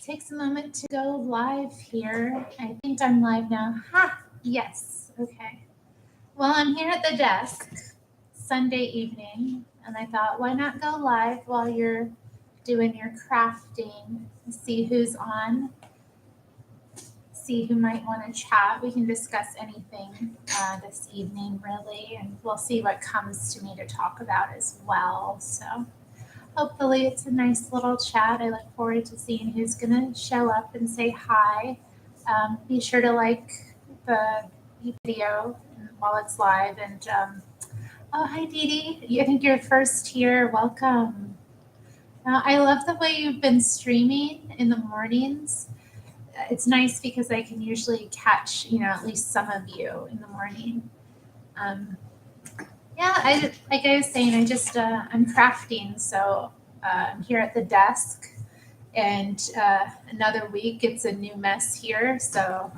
Takes a moment to go live here. I think I'm live now. Ha! Yes. Okay. Well, I'm here at the desk Sunday evening, and I thought, why not go live while you're doing your crafting? See who's on, see who might want to chat. We can discuss anything this evening, really, and we'll see what comes to me to talk about as well. So hopefully it's a nice little chat. I look forward to seeing who's going to show up and say hi. Be sure to like the video while it's live. And oh, hi, Dee Dee. I think you're first here. Welcome. I love the way you've been streaming in the mornings. It's nice because I can usually catch, at least some of you in the morning. Yeah, like I was saying, I'm crafting, so I'm here at the desk, and another week it's a new mess here, so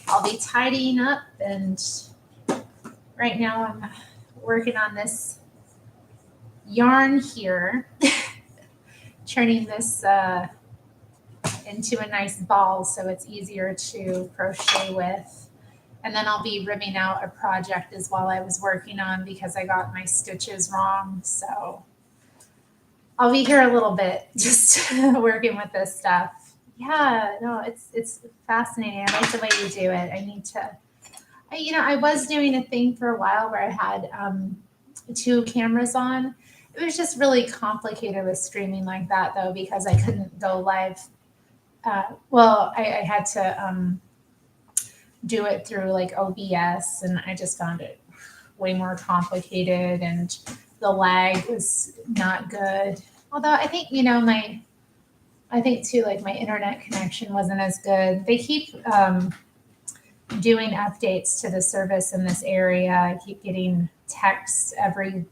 I'll be tidying up, and right now I'm working on this yarn here, turning this into a nice ball so it's easier to crochet with. And then I'll be ribbing out a project as well I was working on because I got my stitches wrong. So I'll be here a little bit just working with this stuff. Yeah, no, it's fascinating. I like the way you do it. I need to, I was doing a thing for a while where I had two cameras on. It was just really complicated with streaming like that though, because I couldn't go live. I had to do it through like OBS, and I just found it way more complicated, and the lag was not good. Although I think I think too, like my internet connection wasn't as good. They keep doing updates to the service in this area. I keep getting texts every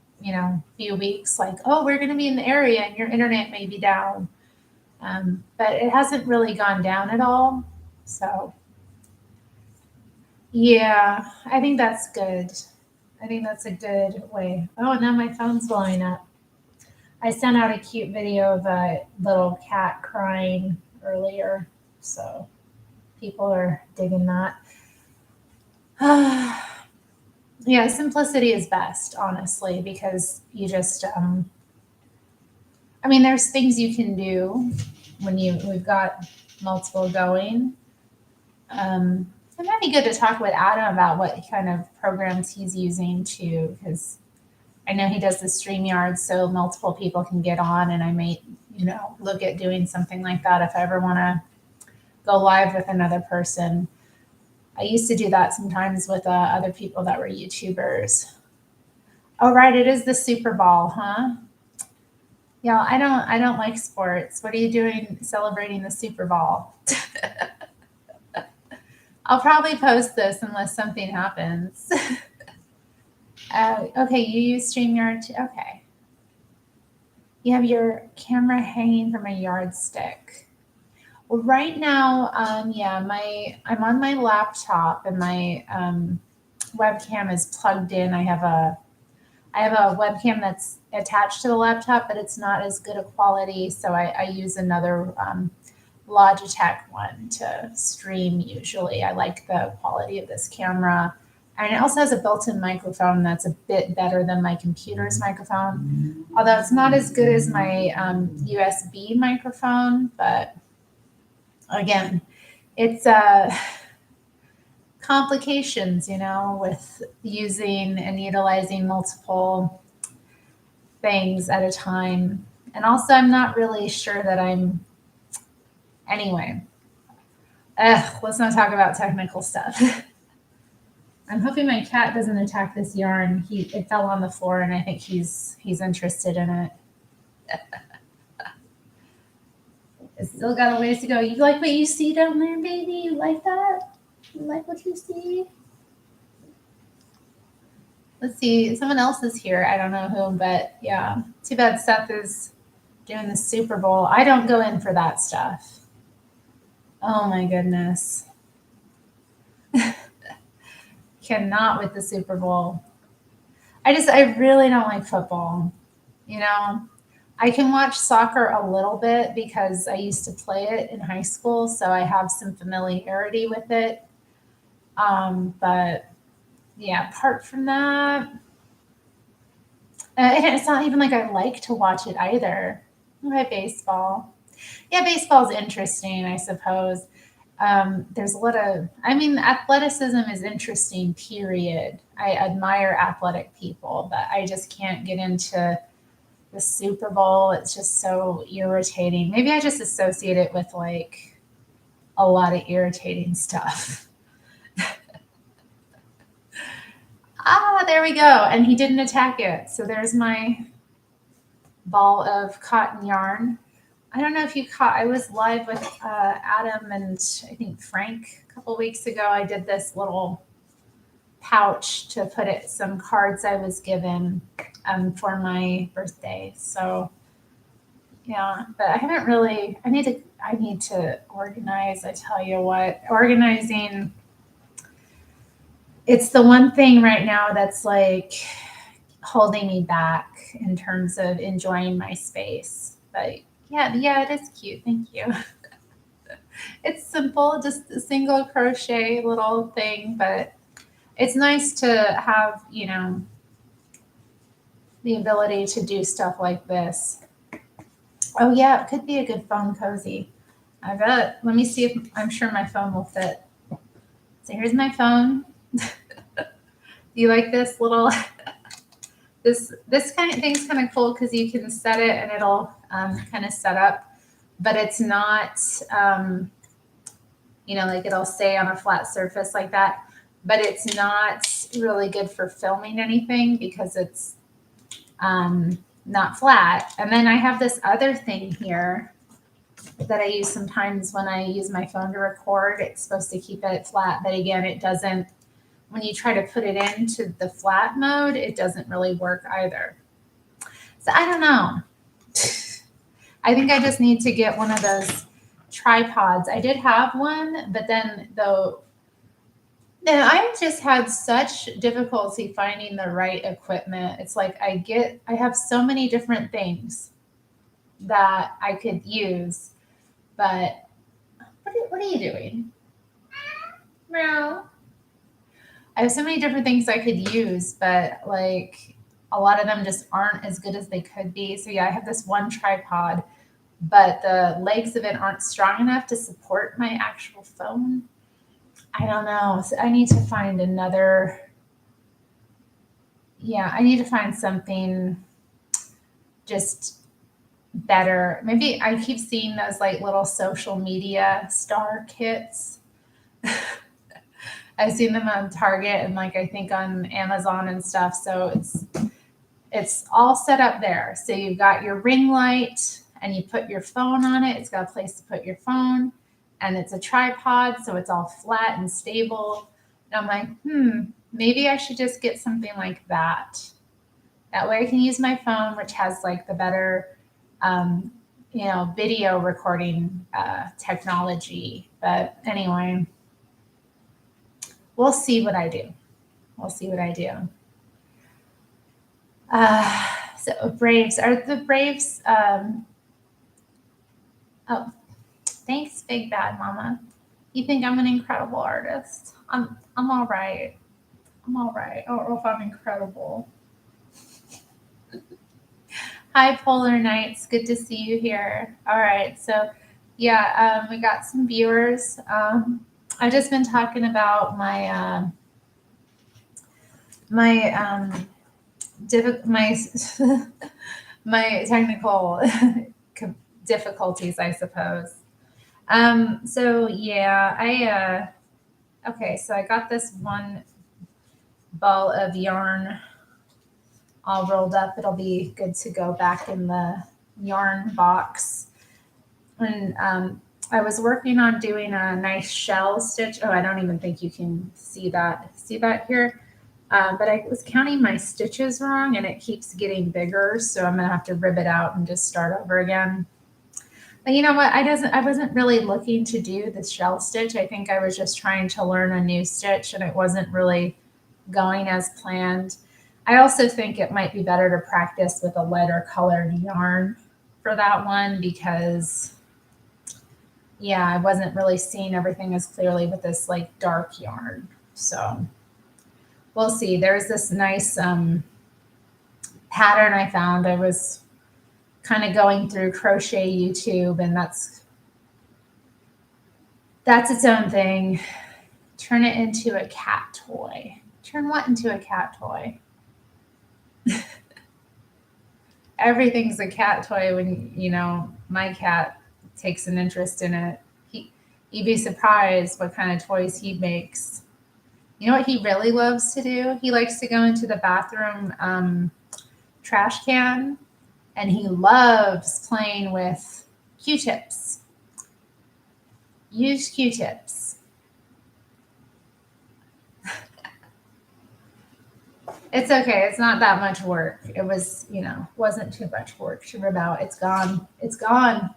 few weeks like, oh, we're going to be in the area and your internet may be down, but it hasn't really gone down at all. So yeah, I think that's good. I think that's a good way. Oh, now my phone's blowing up. I sent out a cute video of a little cat crying earlier, so people are digging that. Yeah, simplicity is best, honestly, because you just, there's things you can do when we've got multiple going. It might be good to talk with Adam about what kind of programs he's using too, because I know he does the StreamYard so multiple people can get on, and I may, look at doing something like that if I ever want to go live with another person. I used to do that sometimes with other people that were YouTubers. Oh, right, it is the Super Bowl, huh? Yeah, I don't like sports. What are you doing celebrating the Super Bowl? I'll probably post this unless something happens. Okay, you use StreamYard too? Okay. You have your camera hanging from a yardstick. Well, right now, I'm on my laptop and my webcam is plugged in. I have a webcam that's attached to the laptop, but it's not as good a quality, so I use another Logitech one to stream usually. I like the quality of this camera. And it also has a built-in microphone that's a bit better than my computer's microphone, although it's not as good as my USB microphone. But again, it's complications, with using and utilizing multiple things at a time. And also, I'm not really sure that anyway. Let's not talk about technical stuff. I'm hoping my cat doesn't attack this yarn. It fell on the floor, and I think he's interested in it. It's still got a ways to go. You like what you see down there, baby? You like that? You like what you see? Let's see. Someone else is here. I don't know who, but yeah. Too bad Seth is doing the Super Bowl. I don't go in for that stuff. Oh my goodness. Cannot with the Super Bowl. I really don't like football. I can watch soccer a little bit because I used to play it in high school, so I have some familiarity with it. But yeah, apart from that, and it's not even like I like to watch it either. Okay, baseball. Yeah, baseball's interesting, I suppose. There's a lot of, I mean, athleticism is interesting, period. I admire athletic people, but I just can't get into the Super Bowl. It's just so irritating. Maybe I just associate it with like a lot of irritating stuff. Ah, there we go. And he didn't attack it. So there's my ball of cotton yarn. I don't know if you caught, I was live with Adam and I think Frank a couple weeks ago. I did this little pouch to put it some cards I was given for my birthday. So yeah, but I haven't really, I need to organize. I tell you what, organizing, it's the one thing right now that's like holding me back in terms of enjoying my space. But yeah, it is cute. Thank you. It's simple, just a single crochet little thing, but it's nice to have, the ability to do stuff like this. Oh yeah, it could be a good phone cozy. I bet. Let me see if I'm sure my phone will fit. So here's my phone. Do you like this little this kind of thing's kind of cool because you can set it and it'll kind of set up, but it's not like it'll stay on a flat surface like that. But it's not really good for filming anything because it's not flat. And then I have this other thing here that I use sometimes when I use my phone to record. It's supposed to keep it flat, but again, it doesn't. When you try to put it into the flat mode, it doesn't really work either. So I don't know. I think I just need to get one of those tripods. I did have one, but then I just had such difficulty finding the right equipment. It's like I have so many different things that I could use, but what are you doing? Meow. I have so many different things I could use, but like a lot of them just aren't as good as they could be. So yeah, I have this one tripod, but the legs of it aren't strong enough to support my actual phone. I don't know. So I need to find another. Yeah, I need to find something just better. Maybe I keep seeing those like little social media star kits. I've seen them on Target and like I think on Amazon and stuff. So it's all set up there. So you've got your ring light and you put your phone on it. It's got a place to put your phone and it's a tripod. So it's all flat and stable. And I'm like, maybe I should just get something like that. That way I can use my phone, which has like the better, video recording technology. But anyway, we'll see what I do. We'll see what I do. So Braves, are the Braves, oh, thanks, Big Bad Mama. You think I'm an incredible artist? I'm all right. I'm all right. I don't know if I'm incredible. Hi, Polar Nights. Good to see you here. All right. So, yeah, we got some viewers. I've just been talking about my my my technical difficulties, I suppose. So yeah, okay. So I got this one ball of yarn all rolled up. It'll be good to go back in the yarn box. And I was working on doing a nice shell stitch. Oh, I don't even think you can see that. See that here? But I was counting my stitches wrong and it keeps getting bigger. So I'm going to have to rib it out and just start over again. But you know what? I wasn't really looking to do the shell stitch. I think I was just trying to learn a new stitch and it wasn't really going as planned. I also think it might be better to practice with a lighter colored yarn for that one because, yeah, I wasn't really seeing everything as clearly with this like dark yarn. So we'll see. There's this nice pattern I found. I was kind of going through crochet YouTube, and that's its own thing. Turn it into a cat toy. Turn what into a cat toy? Everything's a cat toy when, my cat takes an interest in it. You'd be surprised what kind of toys he makes. You know what he really loves to do? He likes to go into the bathroom trash can, and he loves playing with Q-tips. Use Q-tips. It's okay. It's not that much work. It was, wasn't too much work to rip out. It's gone. It's gone.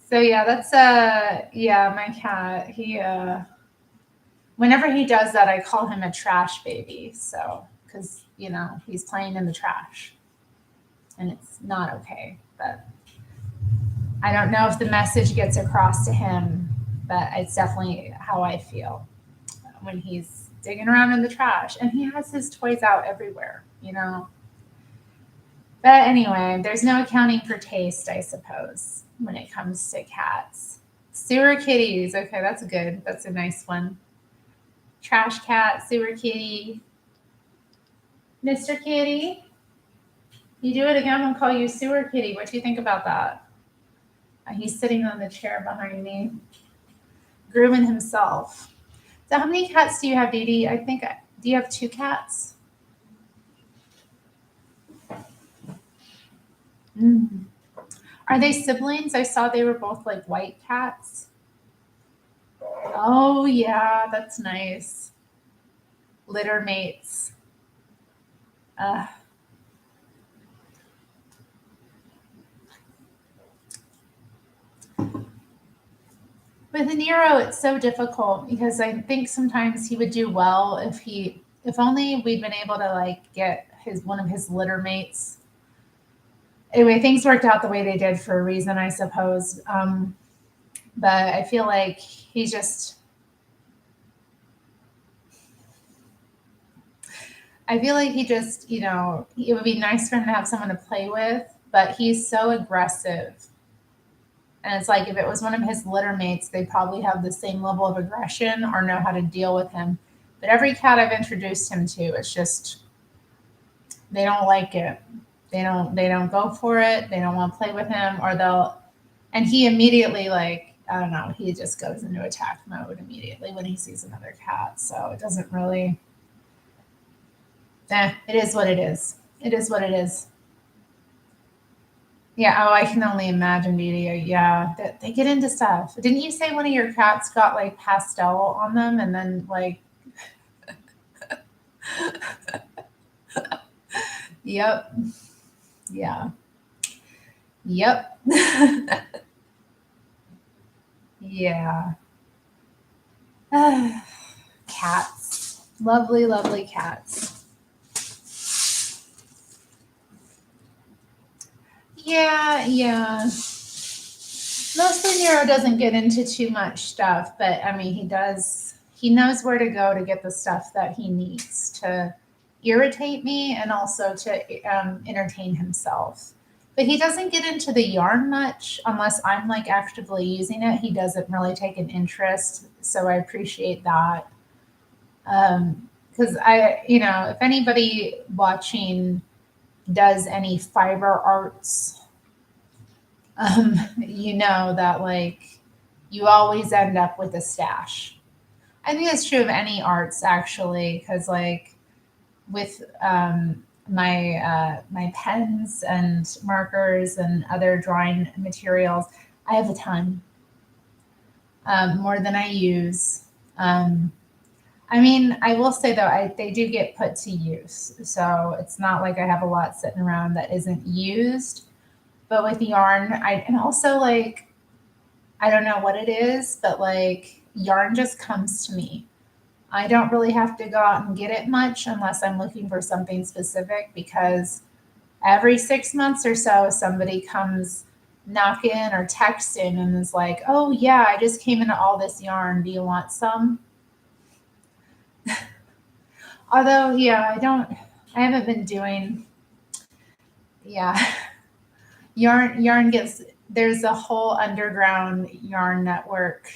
So yeah, that's my cat. He whenever he does that, I call him a trash baby. So because he's playing in the trash, and it's not okay. But I don't know if the message gets across to him, but it's definitely how I feel when he's digging around in the trash, and he has his toys out everywhere. But anyway, there's no accounting for taste, I suppose, when it comes to cats. Sewer kitties. Okay, that's good. That's a nice one. Trash cat, sewer kitty. Mr. Kitty, you do it again, I'm going to call you sewer kitty. What do you think about that? He's sitting on the chair behind me, grooming himself. So how many cats do you have, Dee Dee? I think, do you have 2 cats? Mm. Are they siblings? I saw they were both like white cats. Oh, yeah, that's nice. Litter mates. With Nero, it's so difficult because I think sometimes he would do well if only we'd been able to like get one of his litter mates. Anyway, things worked out the way they did for a reason, I suppose. But I feel like he just, it would be nice for him to have someone to play with, but he's so aggressive. And it's like if it was one of his litter mates, they probably have the same level of aggression or know how to deal with him. But every cat I've introduced him to, it's just they don't like it. They don't go for it. They don't want to play with him, and he immediately I don't know, he just goes into attack mode immediately when he sees another cat. So it doesn't really. It is what it is. It is what it is. Yeah, oh, I can only imagine, Media. Yeah, they get into stuff. Didn't you say one of your cats got like pastel on them and then like Yep. Yeah. Yep. Yeah. Cats. Lovely, lovely cats. Yeah. Mostly Nero doesn't get into too much stuff, but I mean, he knows where to go to get the stuff that he needs to irritate me and also to entertain himself. But he doesn't get into the yarn much unless I'm like actively using it. He doesn't really take an interest, so I appreciate that. Because if anybody watching does any fiber arts, you know that like you always end up with a stash. I think that's true of any arts actually, because like with my pens and markers and other drawing materials, I have a ton, more than I use. I mean, I will say though, they do get put to use, so it's not like I have a lot sitting around that isn't used. But with yarn, and also like I don't know what it is, but like yarn just comes to me. I don't really have to go out and get it much unless I'm looking for something specific because every 6 months or so, somebody comes knocking or texting and is like, oh, yeah, I just came into all this yarn. Do you want some? Although, yeah, I haven't been doing, yeah, yarn gets, there's a whole underground yarn network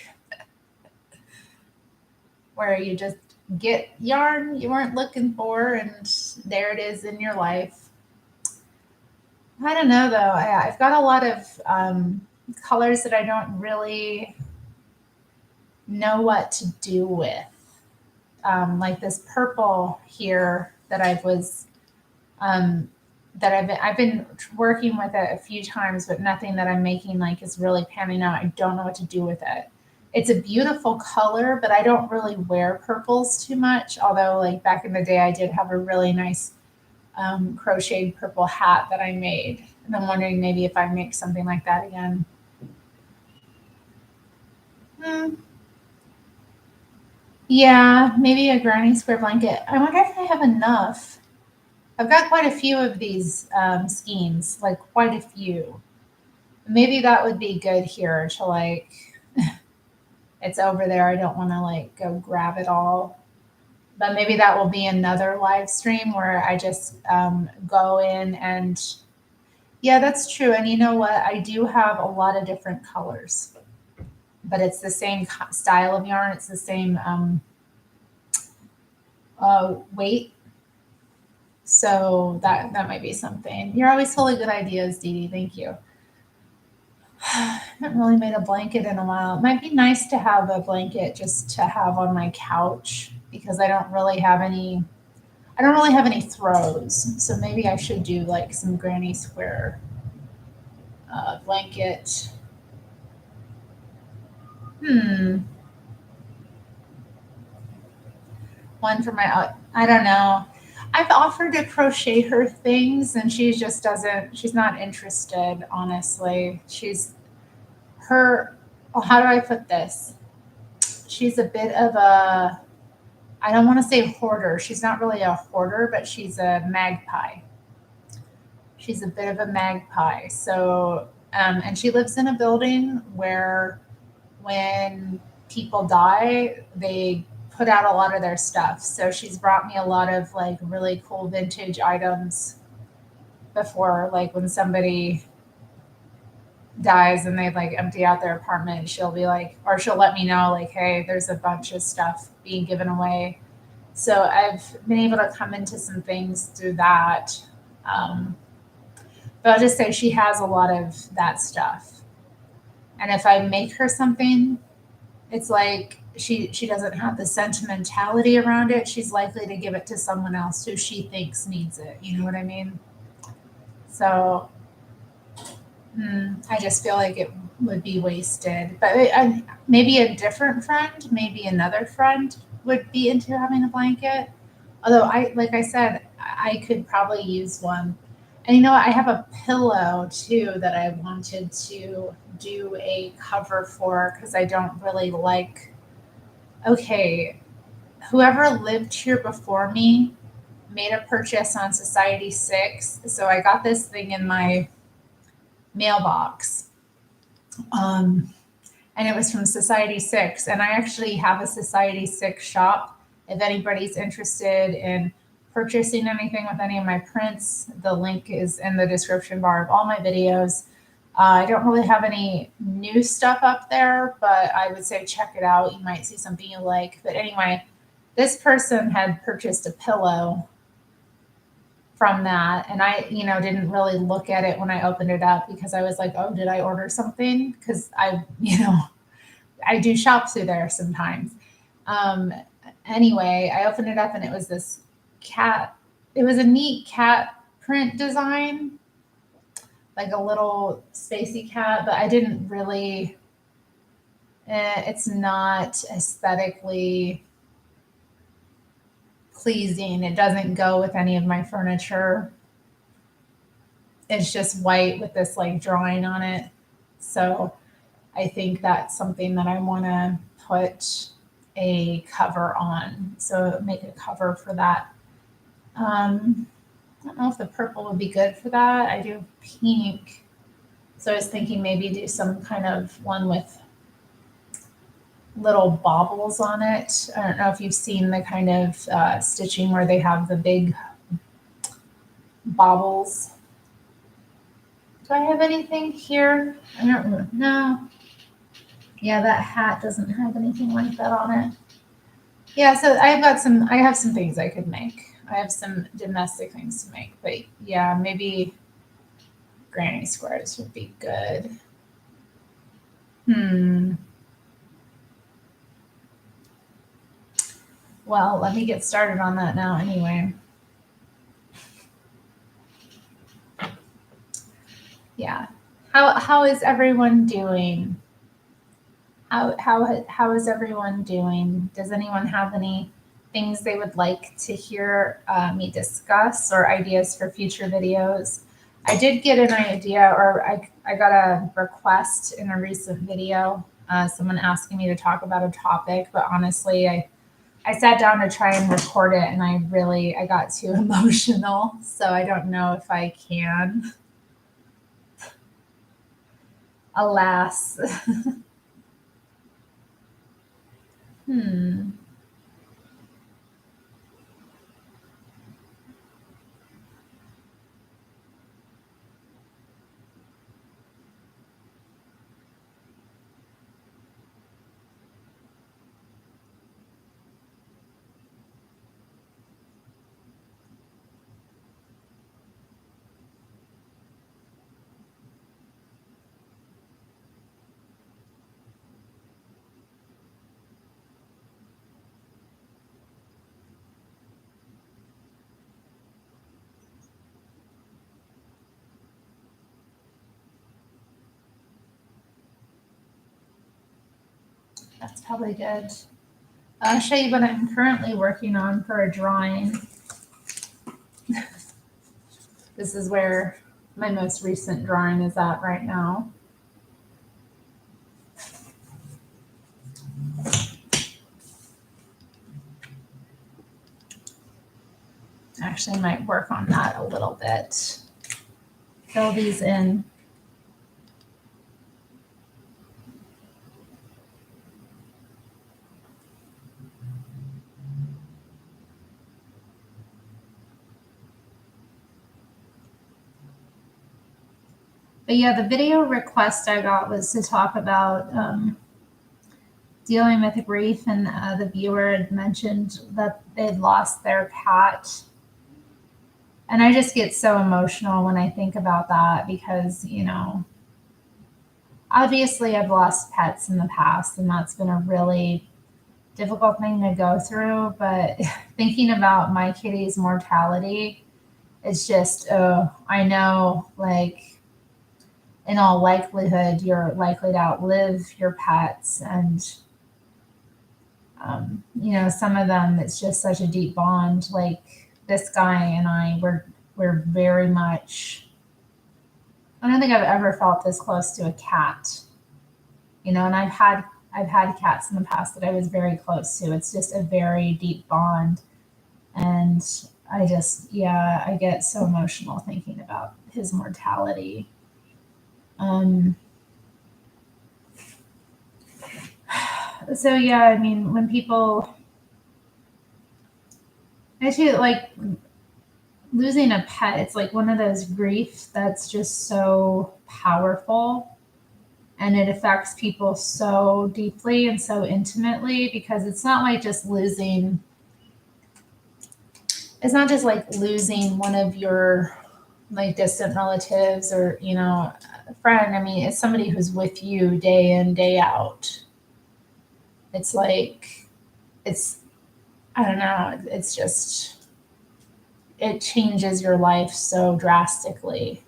where you just get yarn you weren't looking for and there it is in your life. I don't know though. I've got a lot of colors that I don't really know what to do with. Like this purple here that um, I've been working with it a few times, but nothing that I'm making like is really panning out. I don't know what to do with it. It's a beautiful color, but I don't really wear purples too much. Although, like back in the day, I did have a really nice crocheted purple hat that I made, and I'm wondering maybe if I make something like that again. Hmm. Yeah, maybe a granny square blanket. I wonder if I have enough. I've got quite a few of these skeins, like quite a few. Maybe that would be good here to like, it's over there. I don't want to like go grab it all. But maybe that will be another live stream where I just go in and, yeah, that's true. And you know what? I do have a lot of different colors, but it's the same style of yarn. It's the same weight. So that might be something. You're always full of good ideas, Dee Dee. Thank you. I haven't really made a blanket in a while. It might be nice to have a blanket just to have on my couch because I don't really have any throws. So maybe I should do like some granny square blanket. Hmm. One for my, I don't know. I've offered to crochet her things and she just doesn't, she's not interested, honestly. Her, oh, how do I put this? She's a bit of a, I don't want to say hoarder. She's not really a hoarder, but she's a magpie. She's a bit of a magpie. So, and she lives in a building where when people die, they put out a lot of their stuff. So she's brought me a lot of like really cool vintage items before, like when somebody dies and they like empty out their apartment, she'll be like, or she'll let me know, like, hey, there's a bunch of stuff being given away. So I've been able to come into some things through that. Um, but I'll just say she has a lot of that stuff. And if I make her something, it's like she doesn't have the sentimentality around it. She's likely to give it to someone else who she thinks needs it. You know what I mean? So I just feel like it would be wasted. But maybe a different friend, maybe another friend would be into having a blanket. Although like I said, I could probably use one. And you know what? I have a pillow too that I wanted to do a cover for because I don't really like. Okay, whoever lived here before me made a purchase on Society 6. So I got this thing in my mailbox. Um, and it was from Society 6. And I actually have a Society 6 shop. If anybody's interested in purchasing anything with any of my prints, the link is in the description bar of all my videos. I don't really have any new stuff up there, but I would say check it out. You might see something you like. But anyway, this person had purchased a pillow from that, and I, didn't really look at it when I opened it up because I was like, oh, did I order something? Because I do shop through there sometimes. Um, anyway, I opened it up and it was this cat. It was a neat cat print design, like a little spacey cat, but I didn't really. It's not aesthetically pleasing. It doesn't go with any of my furniture. It's just white with this like drawing on it. So I think that's something that I want to put a cover on. So make a cover for that. Um, I don't know if the purple would be good for that. I do pink. So I was thinking maybe do some kind of one with little baubles on it. I don't know if you've seen the kind of stitching where they have the big baubles. Do I have anything here? I don't know. Yeah, that hat doesn't have anything like that on it. Yeah, so I have some things I could make. I have some domestic things to make, but yeah, maybe granny squares would be good. Well, let me get started on that now anyway. Yeah. How is everyone doing? How is everyone doing? Does anyone have any things they would like to hear me discuss or ideas for future videos? I did get an idea, or I got a request in a recent video, someone asking me to talk about a topic, but honestly, I sat down to try and record it and I got too emotional, so I don't know if I can. Alas. Hmm. That's probably good. I'll show you what I'm currently working on for a drawing. This is where my most recent drawing is at right now. Actually, I might work on that a little bit. Fill these in. But yeah, the video request I got was to talk about dealing with grief, and the viewer had mentioned that they'd lost their cat. And I just get so emotional when I think about that because, obviously I've lost pets in the past and that's been a really difficult thing to go through. But thinking about my kitty's mortality, it's just, I know, like, in all likelihood, you're likely to outlive your pets. And, some of them, it's just such a deep bond. Like this guy and I, we're very much, I don't think I've ever felt this close to a cat, and I've had cats in the past that I was very close to. It's just a very deep bond. And I get so emotional thinking about his mortality. So yeah, I mean, when people, actually, like, losing a pet, it's like one of those griefs that's just so powerful, and it affects people so deeply and so intimately because it's not like just losing. It's not just like losing one of your like distant relatives or a friend. I mean, it's somebody who's with you day in day out. It's like it's I don't know. It's just it changes your life so drastically.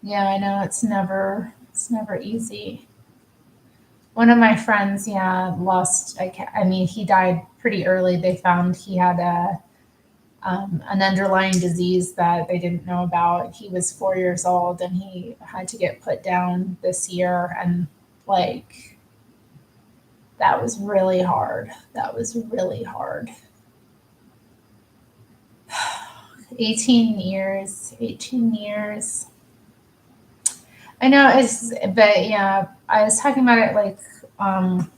Yeah, I know it's never easy. One of my friends, yeah, lost. I mean, he died pretty early. They found he had an underlying disease that they didn't know about. He was 4 years old and he had to get put down this year. And like, that was really hard. That was really hard. 18 years. 18 years. I know but yeah, I was talking about it like on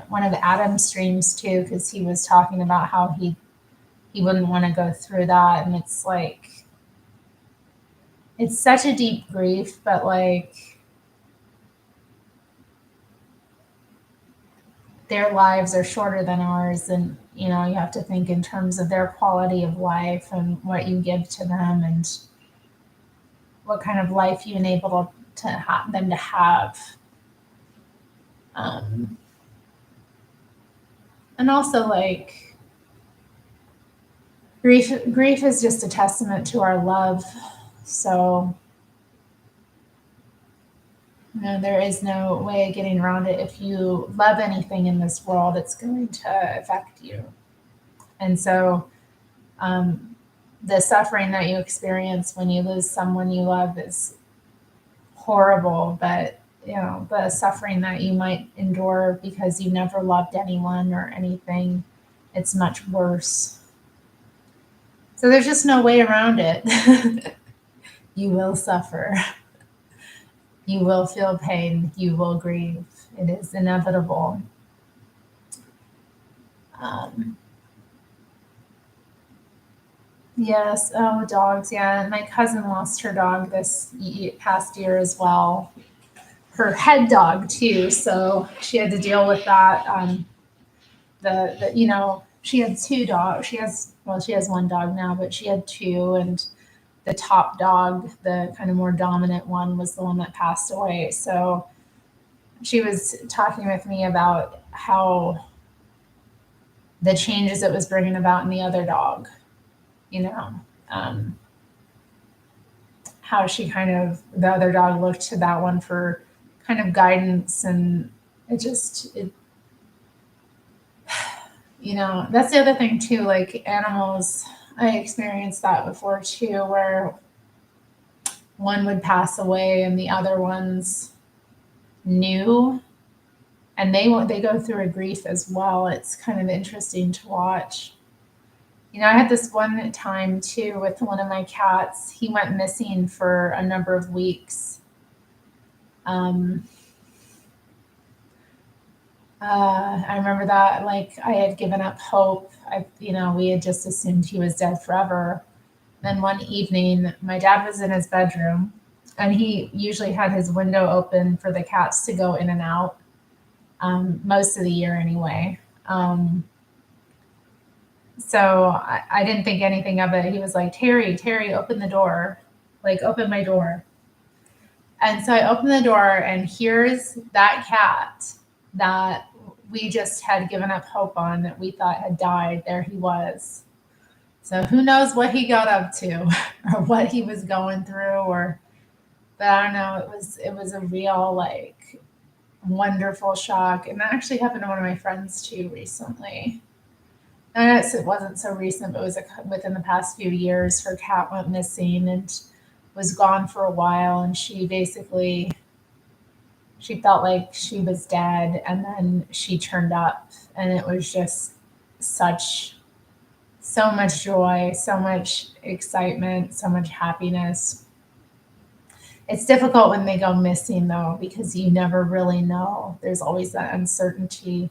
one of Adam's streams too, because he was talking about how he wouldn't want to go through that, and it's like it's such a deep grief, but like their lives are shorter than ours, and you know you have to think in terms of their quality of life and what you give to them and what kind of life you enable them to have. Um, and also like grief is just a testament to our love. So you know, there is no way of getting around it. If you love anything in this world, it's going to affect you. And so um, the suffering that you experience when you lose someone you love is horrible, but you know, the suffering that you might endure because you never loved anyone or anything, it's much worse. So there's just no way around it. You will suffer. You will feel pain. You will grieve. It is inevitable. Um, yes. Oh, dogs. Yeah. My cousin lost her dog this past year as well. Her head dog too. So she had to deal with that. The you know she had two dogs. She has one dog now, but she had two, and the top dog, the kind of more dominant one, was the one that passed away. So she was talking with me about how the changes it was bringing about in the other dog, you know, um, how she kind of, the other dog looked to that one for kind of guidance. And you know, that's the other thing too, like animals, I experienced that before too, where one would pass away and the other ones knew, and they go through a grief as well. It's kind of interesting to watch. You know, I had this one time too with one of my cats. He went missing for a number of weeks. Um, I remember that, like, I had given up hope. We had just assumed he was dead forever. Then one evening, my dad was in his bedroom, and he usually had his window open for the cats to go in and out, most of the year anyway. So I didn't think anything of it. He was like, Terri, open the door, like, open my door. And so I opened the door, and here's that cat that we just had given up hope on, that we thought had died. There he was. So who knows what he got up to or what he was going through, but I don't know. It was a real, like, wonderful shock. And that actually happened to one of my friends too recently. And it wasn't so recent, but it was within the past few years. Her cat went missing and was gone for a while, and she felt like she was dead, and then she turned up, and it was just so much joy, so much excitement, so much happiness. It's difficult when they go missing though, because you never really know. There's always that uncertainty.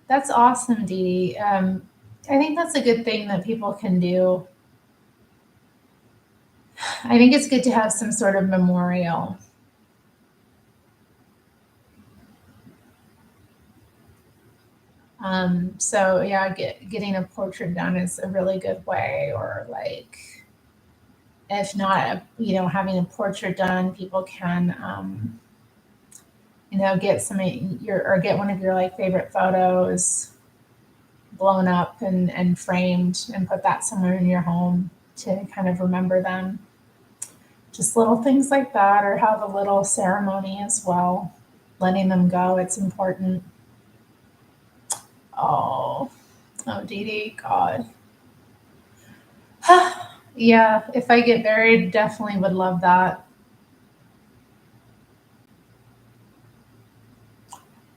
That's awesome, Dee Dee. I think that's a good thing that people can do. I think it's good to have some sort of memorial. So yeah, getting a portrait done is a really good way, or like, if not, having a portrait done, people can, get get one of your, like, favorite photos blown up and framed and put that somewhere in your home to kind of remember them. Just little things like that, or have a little ceremony as well. Letting them go, it's important. Oh, oh, Dee Dee, God. Yeah, if I get buried, definitely would love that.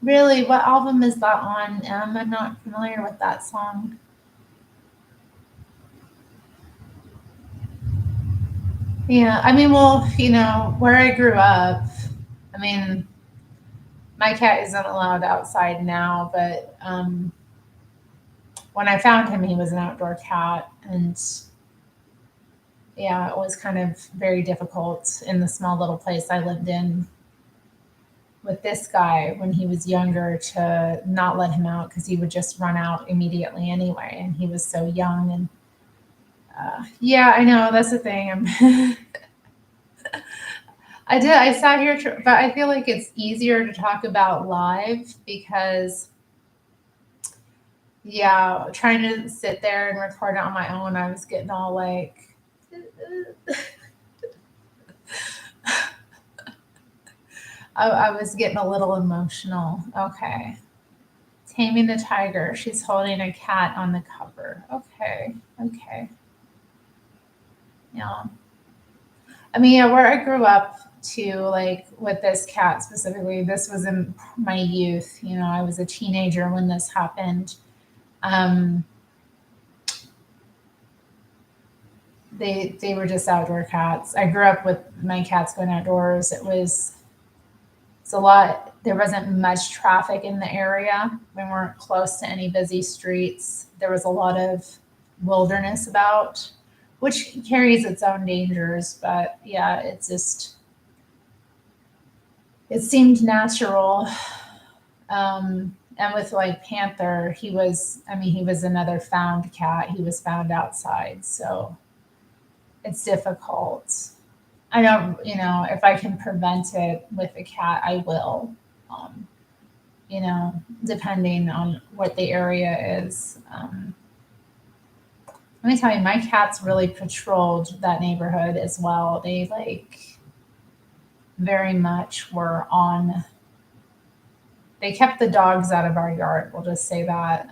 Really, what album is that on? I'm not familiar with that song. Yeah, I mean, well, where I grew up, I mean, my cat isn't allowed outside now, but when I found him, he was an outdoor cat, and yeah, it was kind of very difficult in the small little place I lived in with this guy when he was younger to not let him out because he would just run out immediately anyway, and he was so young. And yeah, I know that's the thing. I sat here, but I feel like it's easier to talk about live because, yeah, trying to sit there and record it on my own, I was getting all like, I was getting a little emotional. Okay. Taming the tiger. She's holding a cat on the cover. Okay. Okay. Yeah. I mean, yeah, where I grew up to, like with this cat specifically, this was in my youth. I was a teenager when this happened. Um, they were just outdoor cats. I grew up with my cats going outdoors. It's a lot. There wasn't much traffic in the area. We weren't close to any busy streets. There was a lot of wilderness about, which carries its own dangers. But yeah, it seemed natural. And with like Panther, he was another found cat. He was found outside. So it's difficult. I don't, if I can prevent it with a cat, I will. Um, Depending on what the area is. Let me tell you, my cats really patrolled that neighborhood as well. They like very much were on. They kept the dogs out of our yard. We'll just say that.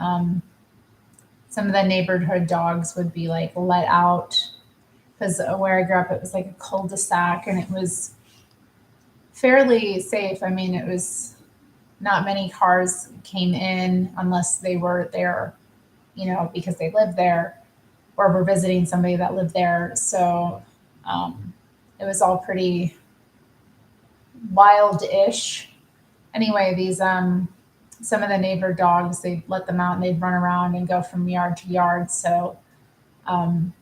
Some of the neighborhood dogs would be like let out because where I grew up, it was like a cul-de-sac and it was fairly safe. I mean, it was not many cars came in unless they were there, because they lived there or were visiting somebody that lived there. So it was all pretty wild-ish. Anyway, these some of the neighbor dogs, they'd let them out and they'd run around and go from yard to yard. So um,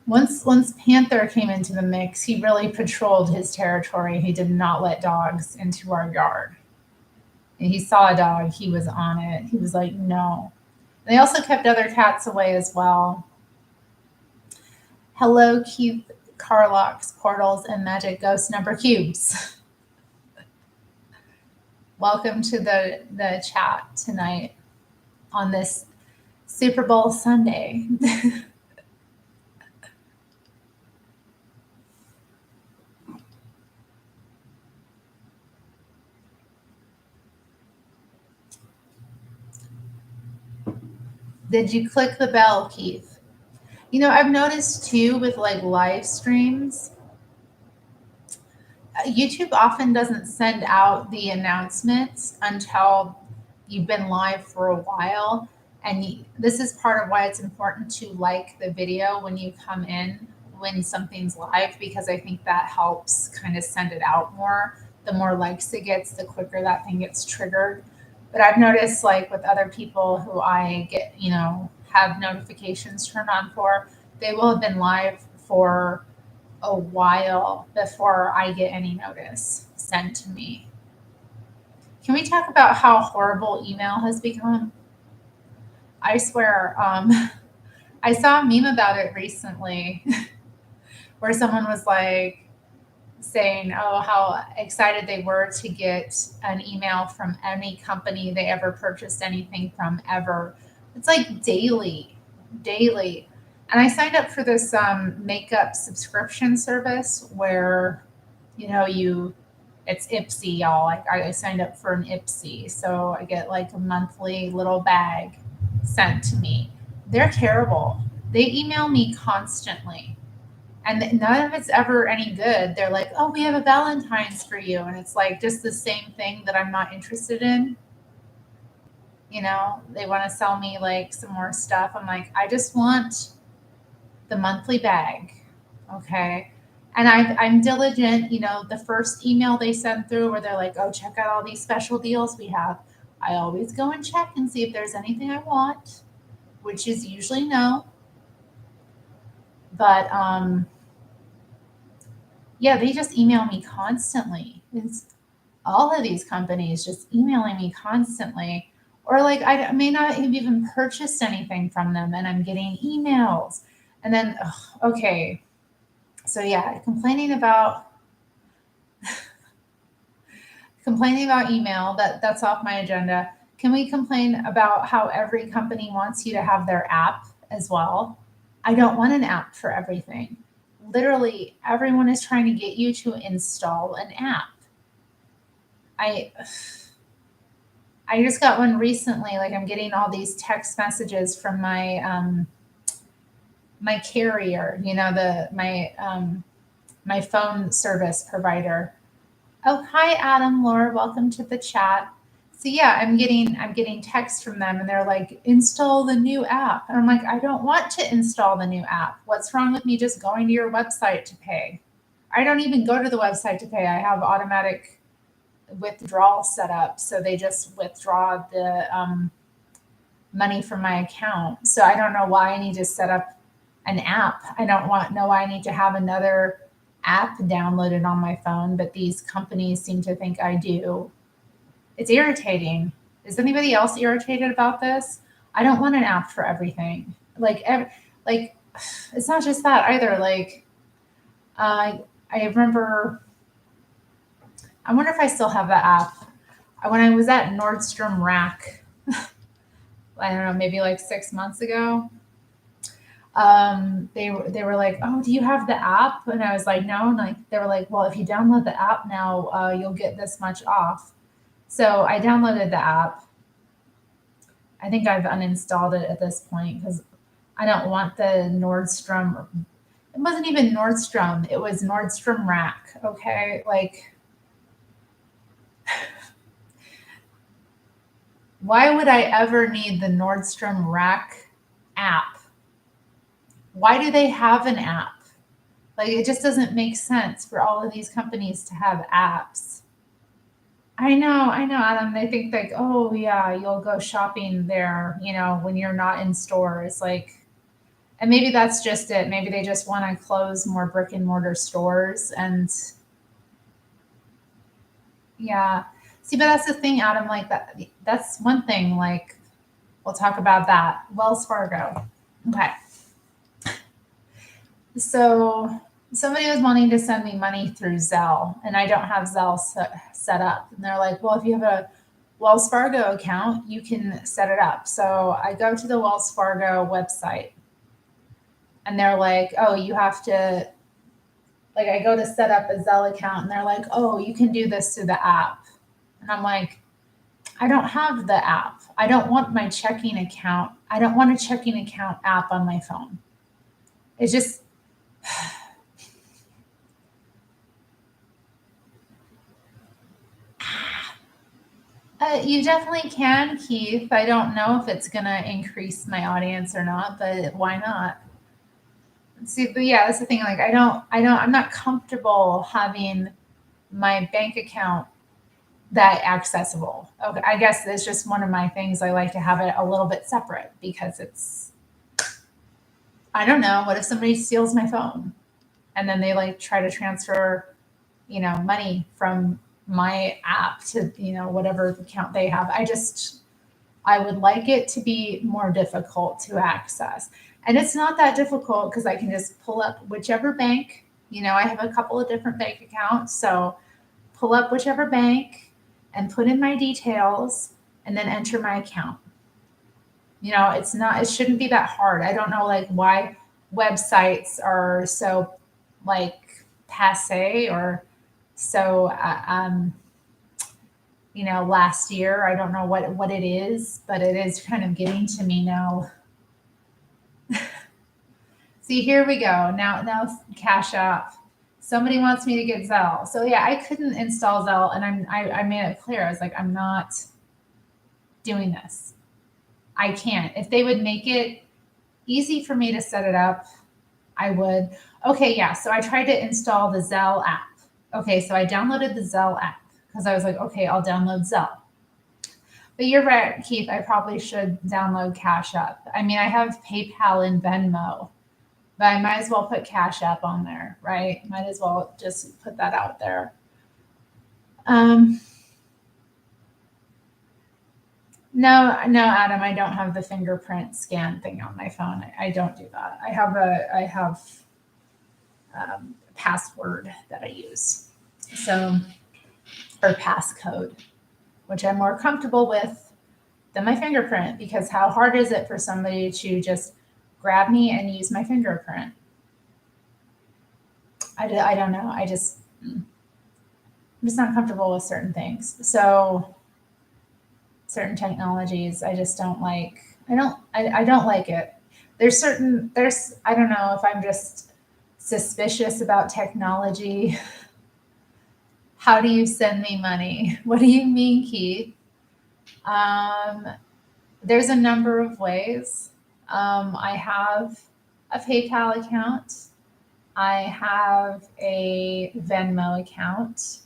once Panther came into the mix, he really patrolled his territory. He did not let dogs into our yard. And he saw a dog, he was on it. He was like, no. They also kept other cats away as well. Hello, Keith Carlocks, Portals, and Magic Ghost Number Cubes. Welcome to the chat tonight on this Super Bowl Sunday. Did you click the bell, Keith? I've noticed too with like live streams, YouTube often doesn't send out the announcements until you've been live for a while. And this is part of why it's important to like the video when you come in when something's live, because I think that helps kind of send it out more. The more likes it gets, the quicker that thing gets triggered. But I've noticed, like with other people who I get, have notifications turned on for, they will have been live for a while before I get any notice sent to me. Can we talk about how horrible email has become? I swear, I saw a meme about it recently where someone was like saying, oh, how excited they were to get an email from any company they ever purchased anything from ever. It's like daily, daily. And I signed up for this makeup subscription service where, it's Ipsy, y'all. Like I signed up for an Ipsy, so I get like a monthly little bag sent to me. They're terrible. They email me constantly, and none of it's ever any good. They're like, "Oh, we have a Valentine's for you," and it's like just the same thing that I'm not interested in. They want to sell me like some more stuff. I'm like, I just want the monthly bag. Okay. And I'm diligent, the first email they send through where they're like, oh, check out all these special deals we have. I always go and check and see if there's anything I want, which is usually no. But yeah, they just email me constantly. It's all of these companies just emailing me constantly. Or like I may not have even purchased anything from them and I'm getting emails. And then, okay. So yeah, complaining about email, that's off my agenda. Can we complain about how every company wants you to have their app as well? I don't want an app for everything. Literally, everyone is trying to get you to install an app. I I just got one recently. Like I'm getting all these text messages from my carrier, my phone service provider. Oh, hi Adam, Laura, welcome to the chat. So yeah, I'm getting texts from them and they're like, install the new app. And I'm like, I don't want to install the new app. What's wrong with me just going to your website to pay? I don't even go to the website to pay. I have automatic withdrawal set up. So they just withdraw the money from my account. So I don't know why I need to set up an app. I don't know why I need to have another app downloaded on my phone, but these companies seem to think I do. It's irritating. Is anybody else irritated about this? I don't want an app for everything. Like it's not just that either. Like I remember. I wonder if I still have the app. When I was at Nordstrom Rack, I don't know, maybe like 6 months ago. They were like, oh, do you have the app? And I was like, no. And like they were like, well, if you download the app now, you'll get this much off. So I downloaded the app. I think I've uninstalled it at this point because I don't want the Nordstrom. It wasn't even Nordstrom. It was Nordstrom Rack. Okay, like why would I ever need the Nordstrom Rack app? Why do they have an app? Like it just doesn't make sense for all of these companies to have apps. I know, Adam. They think like, oh yeah, you'll go shopping there, when you're not in stores. Like, and maybe that's just it. Maybe they just want to close more brick and mortar stores. And yeah, see, but that's the thing, Adam. Like that's one thing. Like, we'll talk about that. Wells Fargo. Okay. So somebody was wanting to send me money through Zelle, and I don't have Zelle set up. And they're like, well, if you have a Wells Fargo account, you can set it up. So I go to the Wells Fargo website, and they're like, oh, you have to, like, I go to set up a Zelle account, and they're like, oh, you can do this through the app. And I'm like, I don't have the app. I don't want my checking account. I don't want a checking account app on my phone. It's just, you definitely can, Keith. I don't know if it's going to increase my audience or not, but why not? See, but yeah, that's the thing. Like, I'm not comfortable having my bank account that accessible. Okay, I guess it's just one of my things. I like to have it a little bit separate because I don't know, what if somebody steals my phone and then they like try to transfer, money from my app to, whatever account they have. I would like it to be more difficult to access. And it's not that difficult because I can just pull up whichever bank, I have a couple of different bank accounts. So pull up whichever bank and put in my details and then enter my account. It shouldn't be that hard. I don't know like why websites are so like passe or so, last year. I don't know what it is, but it is kind of getting to me now. See, here we go. Now Cash App. Somebody wants me to get Zelle. So yeah, I couldn't install Zelle, and I made it clear. I was like, I'm not doing this. I can't. If they would make it easy for me to set it up, I would. Okay, yeah. So I tried to install the Zelle app. Okay, so I downloaded the Zelle app because I was like, okay, I'll download Zelle. But you're right, Keith. I probably should download Cash App. I mean, I have PayPal and Venmo, but I might as well put Cash App on there, right? Might as well just put that out there. Um, no, Adam, I don't have the fingerprint scan thing on my phone. I don't do that. I have password that I use. So, or passcode, which I'm more comfortable with than my fingerprint because how hard is it for somebody to just grab me and use my fingerprint? I don't know. I'm just not comfortable with certain things. So certain technologies, I just don't like. I don't like it. I don't know if I'm just suspicious about technology. How do you send me money? What do you mean, Keith? Um, there's a number of ways. I have a PayPal account. I have a Venmo account.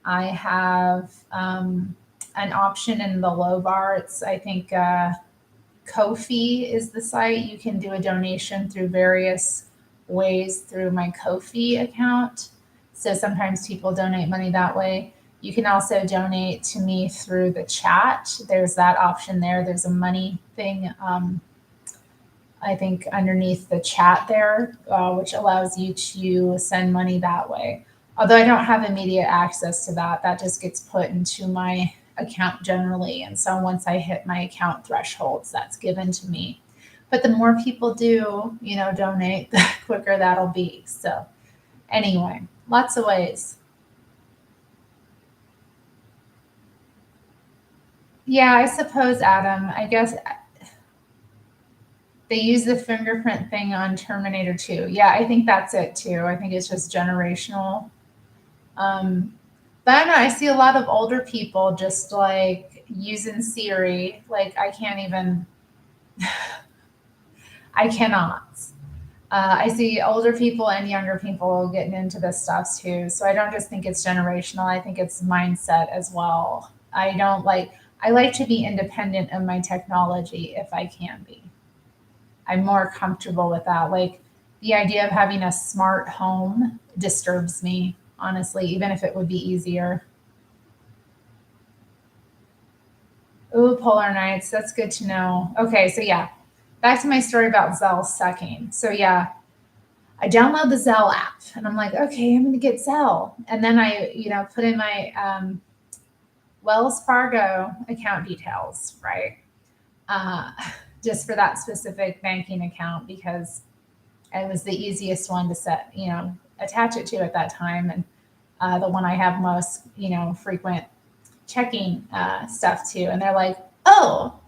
I have an option in the low bar. It's, I think, Ko-fi is the site. You can do a donation through various ways through my Ko-fi account. So sometimes people donate money that way. You can also donate to me through the chat. There's that option there. There's a money thing, I think, underneath the chat there, which allows you to send money that way. Although I don't have immediate access to that, that just gets put into my account generally. And so once I hit my account thresholds, that's given to me. But the more people do, donate, the quicker that'll be. So anyway, lots of ways. Yeah, I suppose, Adam, I guess they use the fingerprint thing on Terminator 2. Yeah, I think that's it too. I think it's just generational. Um, but I don't know. I see a lot of older people just like using Siri. Like I can't even. I cannot. I see older people and younger people getting into this stuff too. So I don't just think it's generational. I think it's mindset as well. I don't like. I like to be independent of my technology if I can be. I'm more comfortable with that. Like the idea of having a smart home disturbs me, honestly, even if it would be easier. Ooh, polar nights. That's good to know. Okay, so yeah, back to my story about Zelle sucking. So yeah, I download the Zelle app and I'm like, okay, I'm gonna get Zelle. And then I, put in my Wells Fargo account details, right? Uh, just for that specific banking account because it was the easiest one to set, attach it to at that time. And the one I have most, frequent checking stuff to. And they're like, oh,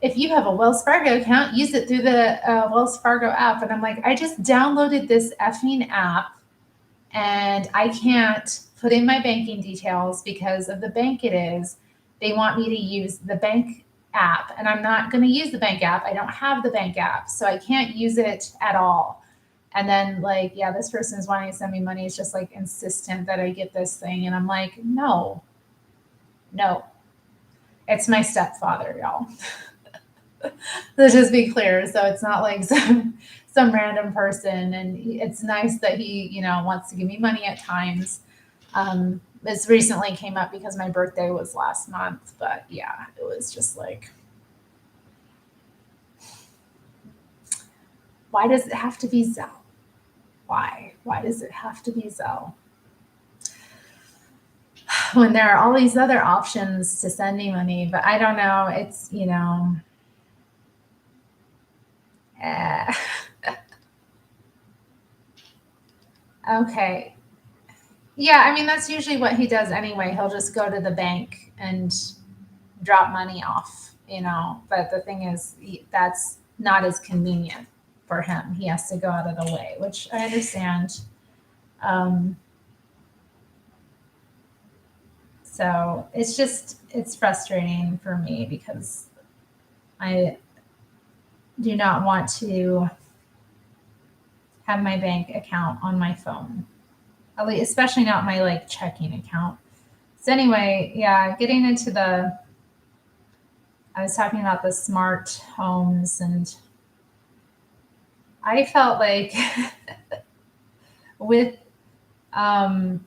if you have a Wells Fargo account, use it through the Wells Fargo app. And I'm like, I just downloaded this effing app and I can't put in my banking details because of the bank it is. They want me to use the bank app, and I'm not going to use the bank app. I don't have the bank app, so I can't use it at all. And then, like, yeah, this person is wanting to send me money. It's just like insistent that I get this thing. And I'm like, no, no, it's my stepfather, y'all. Let's just be clear. So it's not like some random person. And it's nice that he, wants to give me money at times. This recently came up because my birthday was last month. But yeah, it was just like, why does it have to be Zelle? Why? Why does it have to be Zelle? When there are all these other options to send me money, but I don't know. It's, eh. Okay. Yeah, I mean, that's usually what he does anyway. He'll just go to the bank and drop money off, But the thing is, that's not as convenient for him. He has to go out of the way, which I understand. Um, so it's frustrating for me because I do not want to have my bank account on my phone. At least, especially not my like checking account. So anyway, yeah, getting into I was talking about the smart homes, and I felt like with um,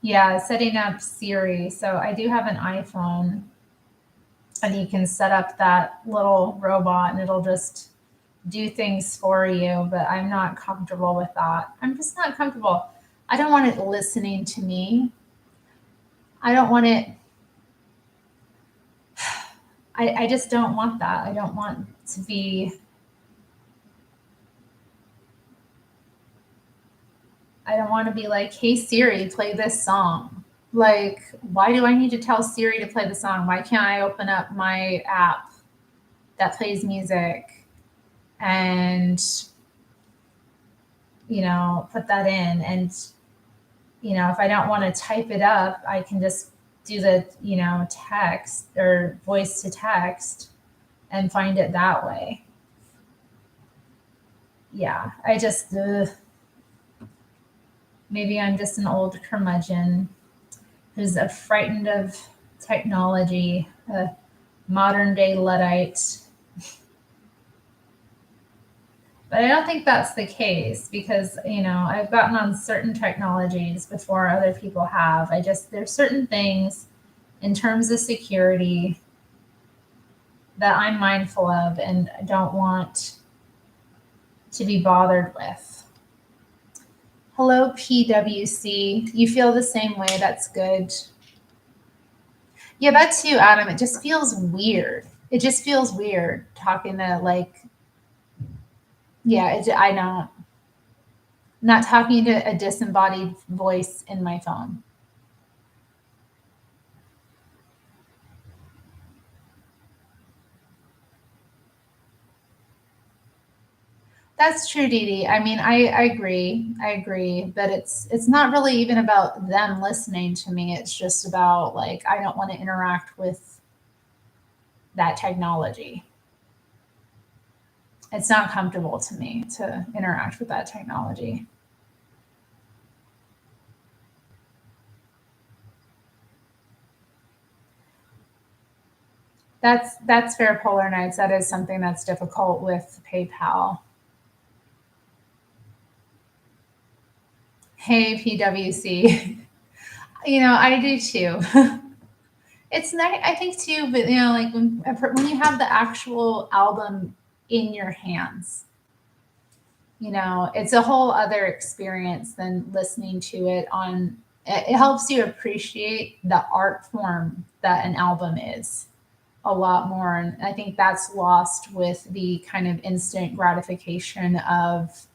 yeah, setting up Siri. So I do have an iPhone, and you can set up that little robot, and it'll just do things for you. But I'm not comfortable with that. I'm just not comfortable. I don't want it listening to me. I don't want it. I just don't want that. I don't want to be. I don't want to be like, hey Siri, play this song. Like, why do I need to tell Siri to play the song? Why can't I open up my app that plays music and, put that in? And, if I don't want to type it up, I can just do the, text or voice to text and find it that way. Yeah, maybe I'm just an old curmudgeon who's frightened of technology, a modern day Luddite. But I don't think that's the case because, I've gotten on certain technologies before other people have. There's certain things in terms of security that I'm mindful of and don't want to be bothered with. Hello, PWC. You feel the same way? That's good. Yeah, that too, Adam. It just feels weird. It just feels weird talking to I don't. Not talking to a disembodied voice in my phone. That's true, Dee Dee. I mean, I agree. I agree. But it's not really even about them listening to me. It's just about like I don't want to interact with that technology. It's not comfortable to me to interact with that technology. That's fair, Polar Nights. That is something that's difficult with PayPal. Hey, PWC. I do too. It's nice, I think too, but like when you have the actual album in your hands, it's a whole other experience than listening to it on. It helps you appreciate the art form that an album is a lot more, and I think that's lost with the kind of instant gratification of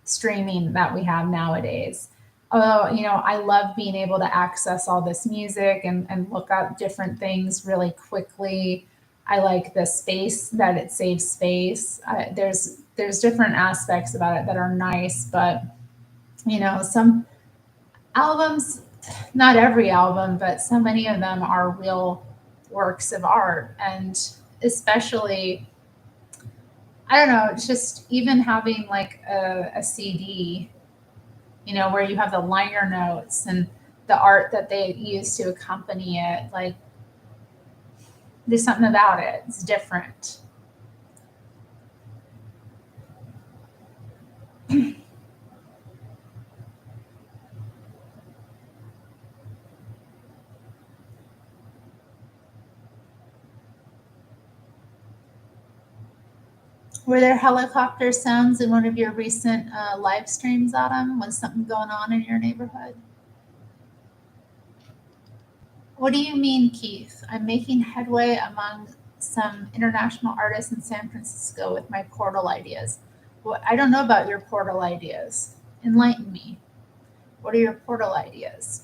streaming that we have nowadays. Although, I love being able to access all this music and look up different things really quickly. I like the space that it saves space. There's different aspects about it that are nice, but some albums, not every album, but so many of them are real works of art, and especially I don't know, it's just even having like a CD, where you have the liner notes and the art that they use to accompany it. Like, there's something about it. It's different. Were there helicopter sounds in one of your recent live streams, Autumn? Was something going on in your neighborhood? What do you mean, Keith? I'm making headway among some international artists in San Francisco with my portal ideas. Well, I don't know about your portal ideas. Enlighten me. What are your portal ideas?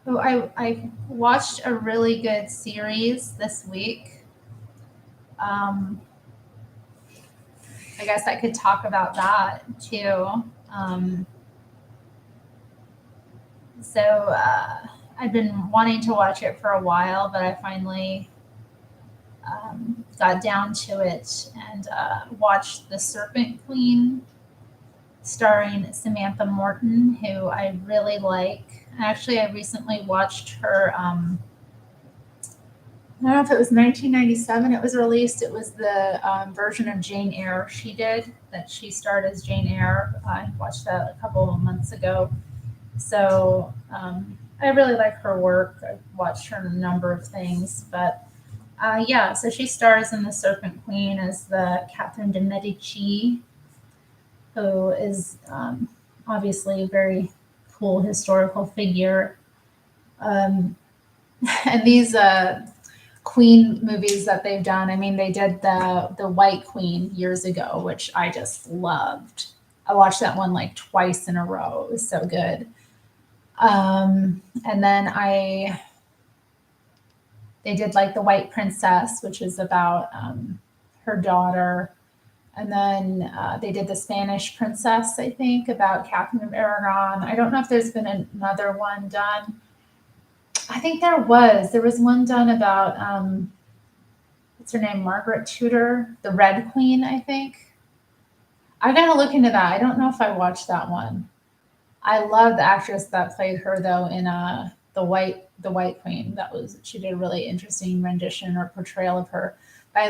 Oh, I watched a really good series this week. Um, I guess I could talk about that too. Um, so I've been wanting to watch it for a while, but I finally got down to it and watched The Serpent Queen, starring Samantha Morton, who I really like. Actually, I recently watched her. I don't know if it was 1997 it was released. It was the version of Jane Eyre she did, that she starred as Jane Eyre. I watched that a couple of months ago. So I really like her work. I've watched her in a number of things. But yeah, so she stars in The Serpent Queen as the Catherine de Medici, who is obviously a very cool historical figure. Um, and these Queen movies that they've done. I mean, they did the White Queen years ago, which I just loved. I watched that one like twice in a row. It was so good. And then they did like the White Princess, which is about her daughter. And then they did the Spanish Princess, I think, about Catherine of Aragon. I don't know if there's been another one done. I think there was. There was one done about what's her name, Margaret Tudor, the Red Queen, I think. I gotta look into that. I don't know if I watched that one. I love the actress that played her though in the White Queen. That was she did a really interesting rendition or portrayal of her. But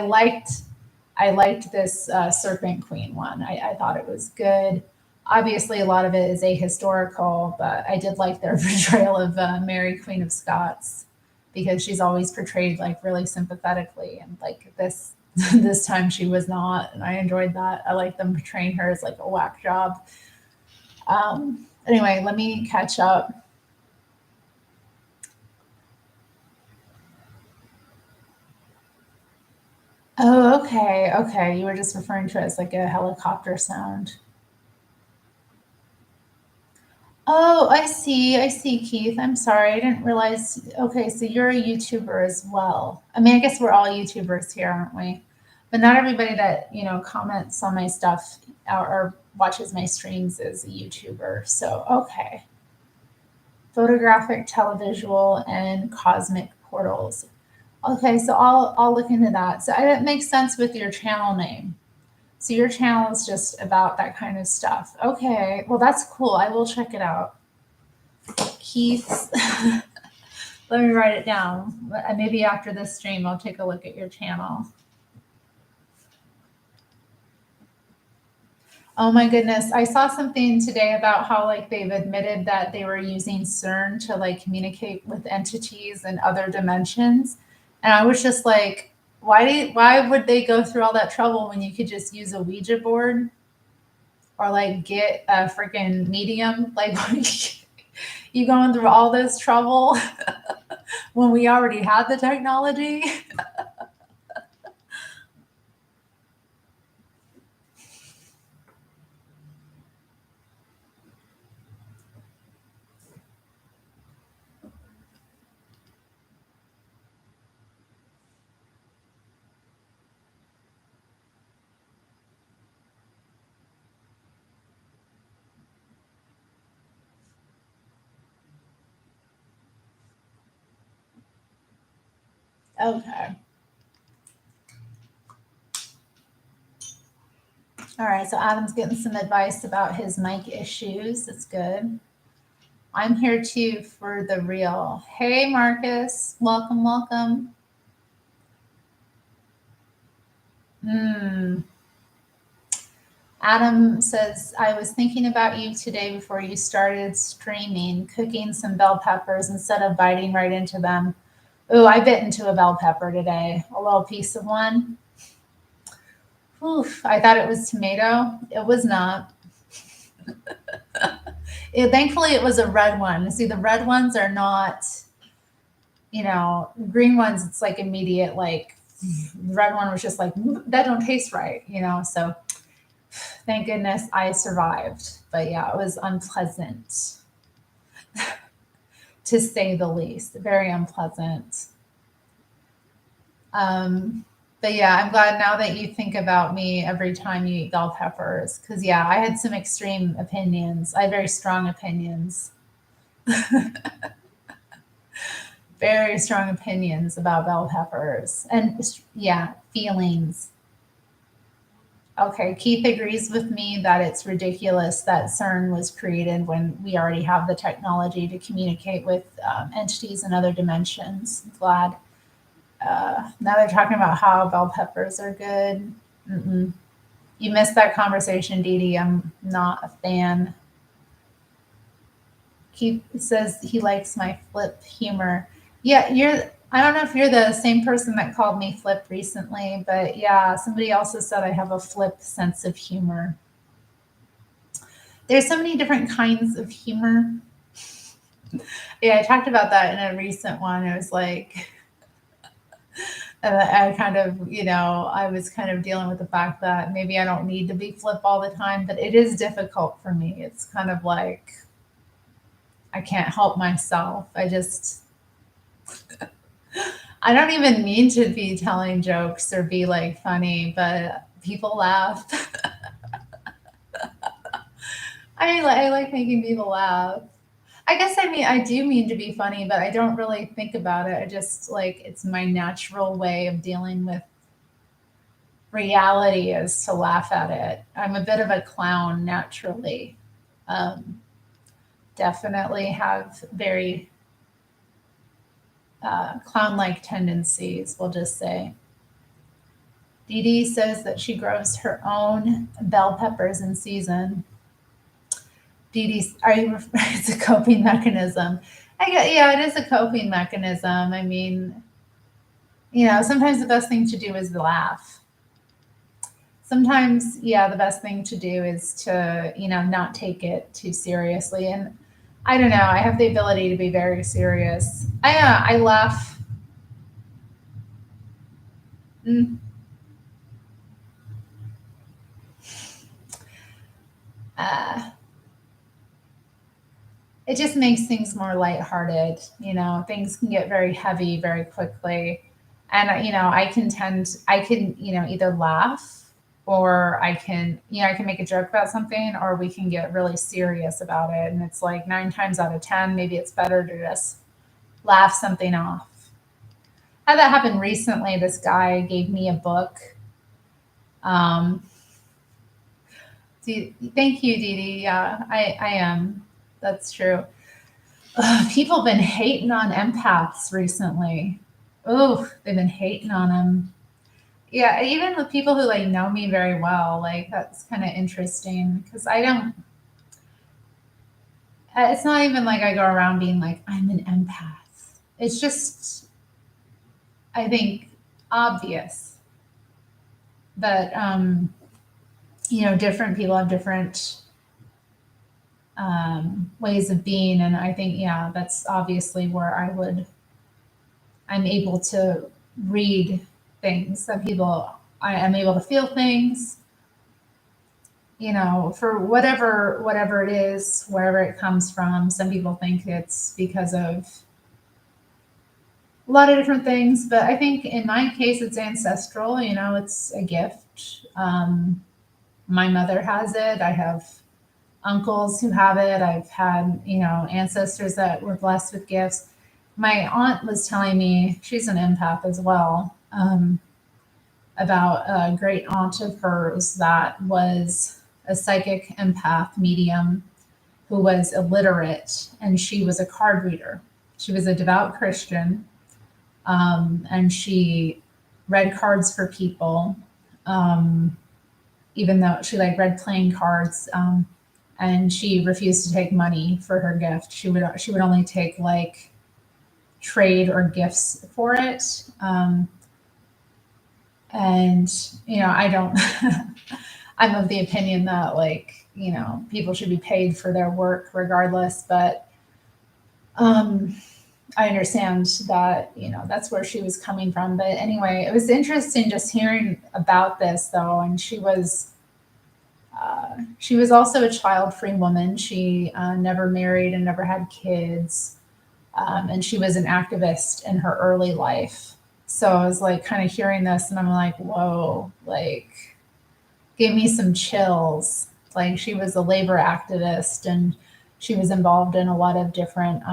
I liked this Serpent Queen one. I thought it was good. Obviously, a lot of it is ahistorical, but I did like their portrayal of Mary Queen of Scots because she's always portrayed like really sympathetically, and like this time she was not, and I enjoyed that. I like them portraying her as like a whack job. Anyway, let me catch up. Oh, okay, okay. You were just referring to it as like a helicopter sound. Oh, I see. I see, Keith. I'm sorry. I didn't realize. Okay, so you're a YouTuber as well. I mean, I guess we're all YouTubers here, aren't we? But not everybody that, comments on my stuff or watches my streams is a YouTuber. So, okay. Photographic, televisual, and cosmic portals. Okay, so I'll look into that. So that makes sense with your channel name. So your channel is just about that kind of stuff. Okay, well that's cool. I will check it out. Keith's. Let me write it down. Maybe after this stream, I'll take a look at your channel. Oh my goodness. I saw something today about how like they've admitted that they were using CERN to like communicate with entities in other dimensions. And I was just like, why would they go through all that trouble when you could just use a Ouija board or like get a freaking medium? Like you going through all this trouble when we already had the technology? Okay. All right, so Adam's getting some advice about his mic issues. That's good. I'm here too for the real. Hey, Marcus. Welcome, welcome. Hmm. Adam says, I was thinking about you today before you started streaming, cooking some bell peppers instead of biting right into them. Oh, I bit into a bell pepper today, a little piece of one. Oof, I thought it was tomato. It was not. Thankfully, it was a red one. See, the red ones are not, green ones, it's like immediate, like, the red one was just like, that don't taste right, So thank goodness I survived. But yeah, it was unpleasant to say the least. Very unpleasant. Um, But yeah, I'm glad now that you think about me every time you eat bell peppers. Because yeah, I had some extreme opinions. I had very strong opinions, very strong opinions about bell peppers. And yeah, feelings. Okay, Keith agrees with me that it's ridiculous that CERN was created when we already have the technology to communicate with entities in other dimensions. I'm glad. Now they're talking about how bell peppers are good. Mm-mm. You missed that conversation, Dee Dee. I'm not a fan. Keith says he likes my flip humor. Yeah, you're. I don't know if you're the same person that called me flip recently, but yeah, somebody also said I have a flip sense of humor. There's so many different kinds of humor. Yeah, I talked about that in a recent one. It was like, I kind of, I was kind of dealing with the fact that maybe I don't need to be flip all the time, but it is difficult for me. It's kind of like I can't help myself. I don't even mean to be telling jokes or be like funny, but people laugh. I like making people laugh. I guess I do mean to be funny, but I don't really think about it. I just like it's my natural way of dealing with reality is to laugh at it. I'm a bit of a clown naturally. Um, Definitely have very clown like tendencies, we'll just say. Dee Dee says that she grows her own bell peppers in season. Dee Dee, it's a coping mechanism. Yeah, it is a coping mechanism. I mean, sometimes the best thing to do is laugh. Sometimes, yeah, the best thing to do is to, not take it too seriously. And I don't know, I have the ability to be very serious. I laugh. Mm, uh, it just makes things more lighthearted. Things can get very heavy very quickly. And, I can, either laugh or I can make a joke about something or we can get really serious about it. And it's like 9 times out of 10, maybe it's better to just laugh something off. I had that happen recently. This guy gave me a book. Um, Thank you, Dee Dee. Yeah, I am. That's true. People have been hating on empaths recently. Oh, they've been hating on them. Yeah, even with people who like know me very well, like that's kind of interesting because I don't. It's not even like I go around being like I'm an empath. It's just I think obvious, but different people have different ways of being, and I think yeah, that's obviously where I'm able to read things that people I am able to feel things, for whatever it is, wherever it comes from. Some people think it's because of a lot of different things, but I think in my case it's ancestral. It's a gift. My mother has it. I have uncles who have it. I've had, ancestors that were blessed with gifts. My aunt was telling me she's an empath as well. About a great aunt of hers that was a psychic empath medium who was illiterate, and she was a card reader. She was a devout Christian, and she read cards for people, um, even though she like read playing cards. And she refused to take money for her gift. She would only take like trade or gifts for it. And I don't. I'm of the opinion that like people should be paid for their work regardless. But I understand that that's where she was coming from. But anyway, it was interesting just hearing about this though, and she was also a child-free woman. She never married and never had kids, and she was an activist in her early life. So I was like kind of hearing this and I'm like, whoa, like gave me some chills. Like she was a labor activist and she was involved in a lot of different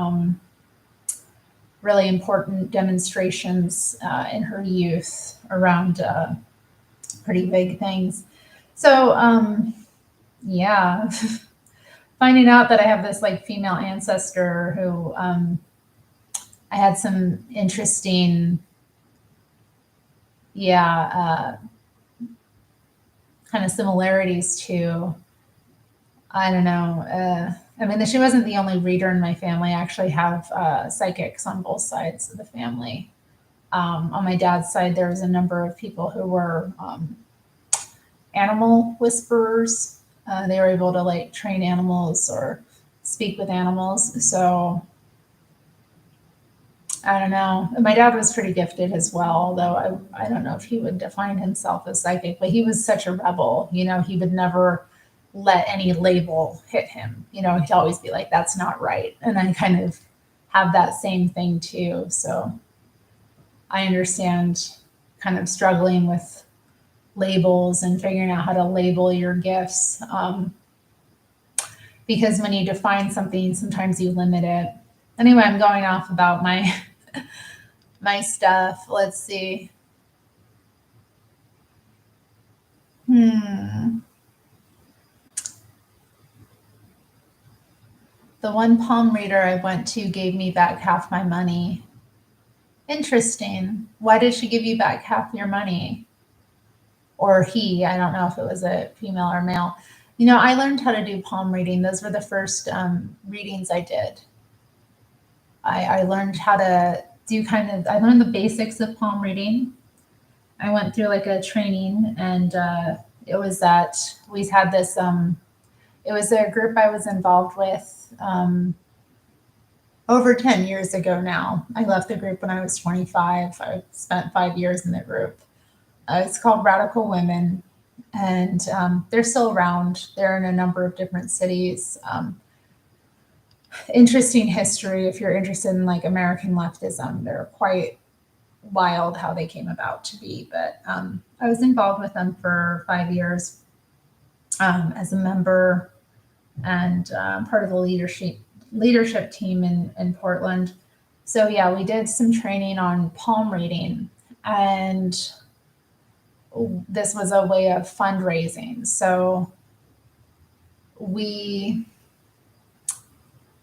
really important demonstrations in her youth around pretty big things. So yeah, finding out that I have this like female ancestor who I had some interesting, yeah, kind of similarities to. I don't know. I mean, she wasn't the only reader in my family. I actually have psychics on both sides of the family. On my dad's side, there was a number of people who were animal whisperers. They were able to like train animals or speak with animals. So I don't know. My dad was pretty gifted as well, although I don't know if he would define himself as psychic, but he was such a rebel. You know, he would never let any label hit him. You know, he'd always be like, that's not right. And I kind of have that same thing too. So I understand kind of struggling with labels and figuring out how to label your gifts. Because when you define something, sometimes you limit it. Anyway, I'm going off about my stuff. Let's see. Hmm. The one palm reader I went to gave me back half my money. Interesting. Why did she give you back half your money? Or he? I don't know if it was a female or male. You know, I learned how to do palm reading. Those were the first readings I did. I learned how to do I learned the basics of palm reading. I went through like a training and it was that we had this, it was a group I was involved with over 10 years ago now. I left the group when I was 25. I spent 5 years in the group. It's called Radical Women, and they're still around. They're in a number of different cities. Interesting history if you're interested in like American leftism. They're quite wild how they came about to be. But I was involved with them for 5 years as a member and part of the leadership team in Portland. So yeah, we did some training on palm reading, and this was a way of fundraising. So we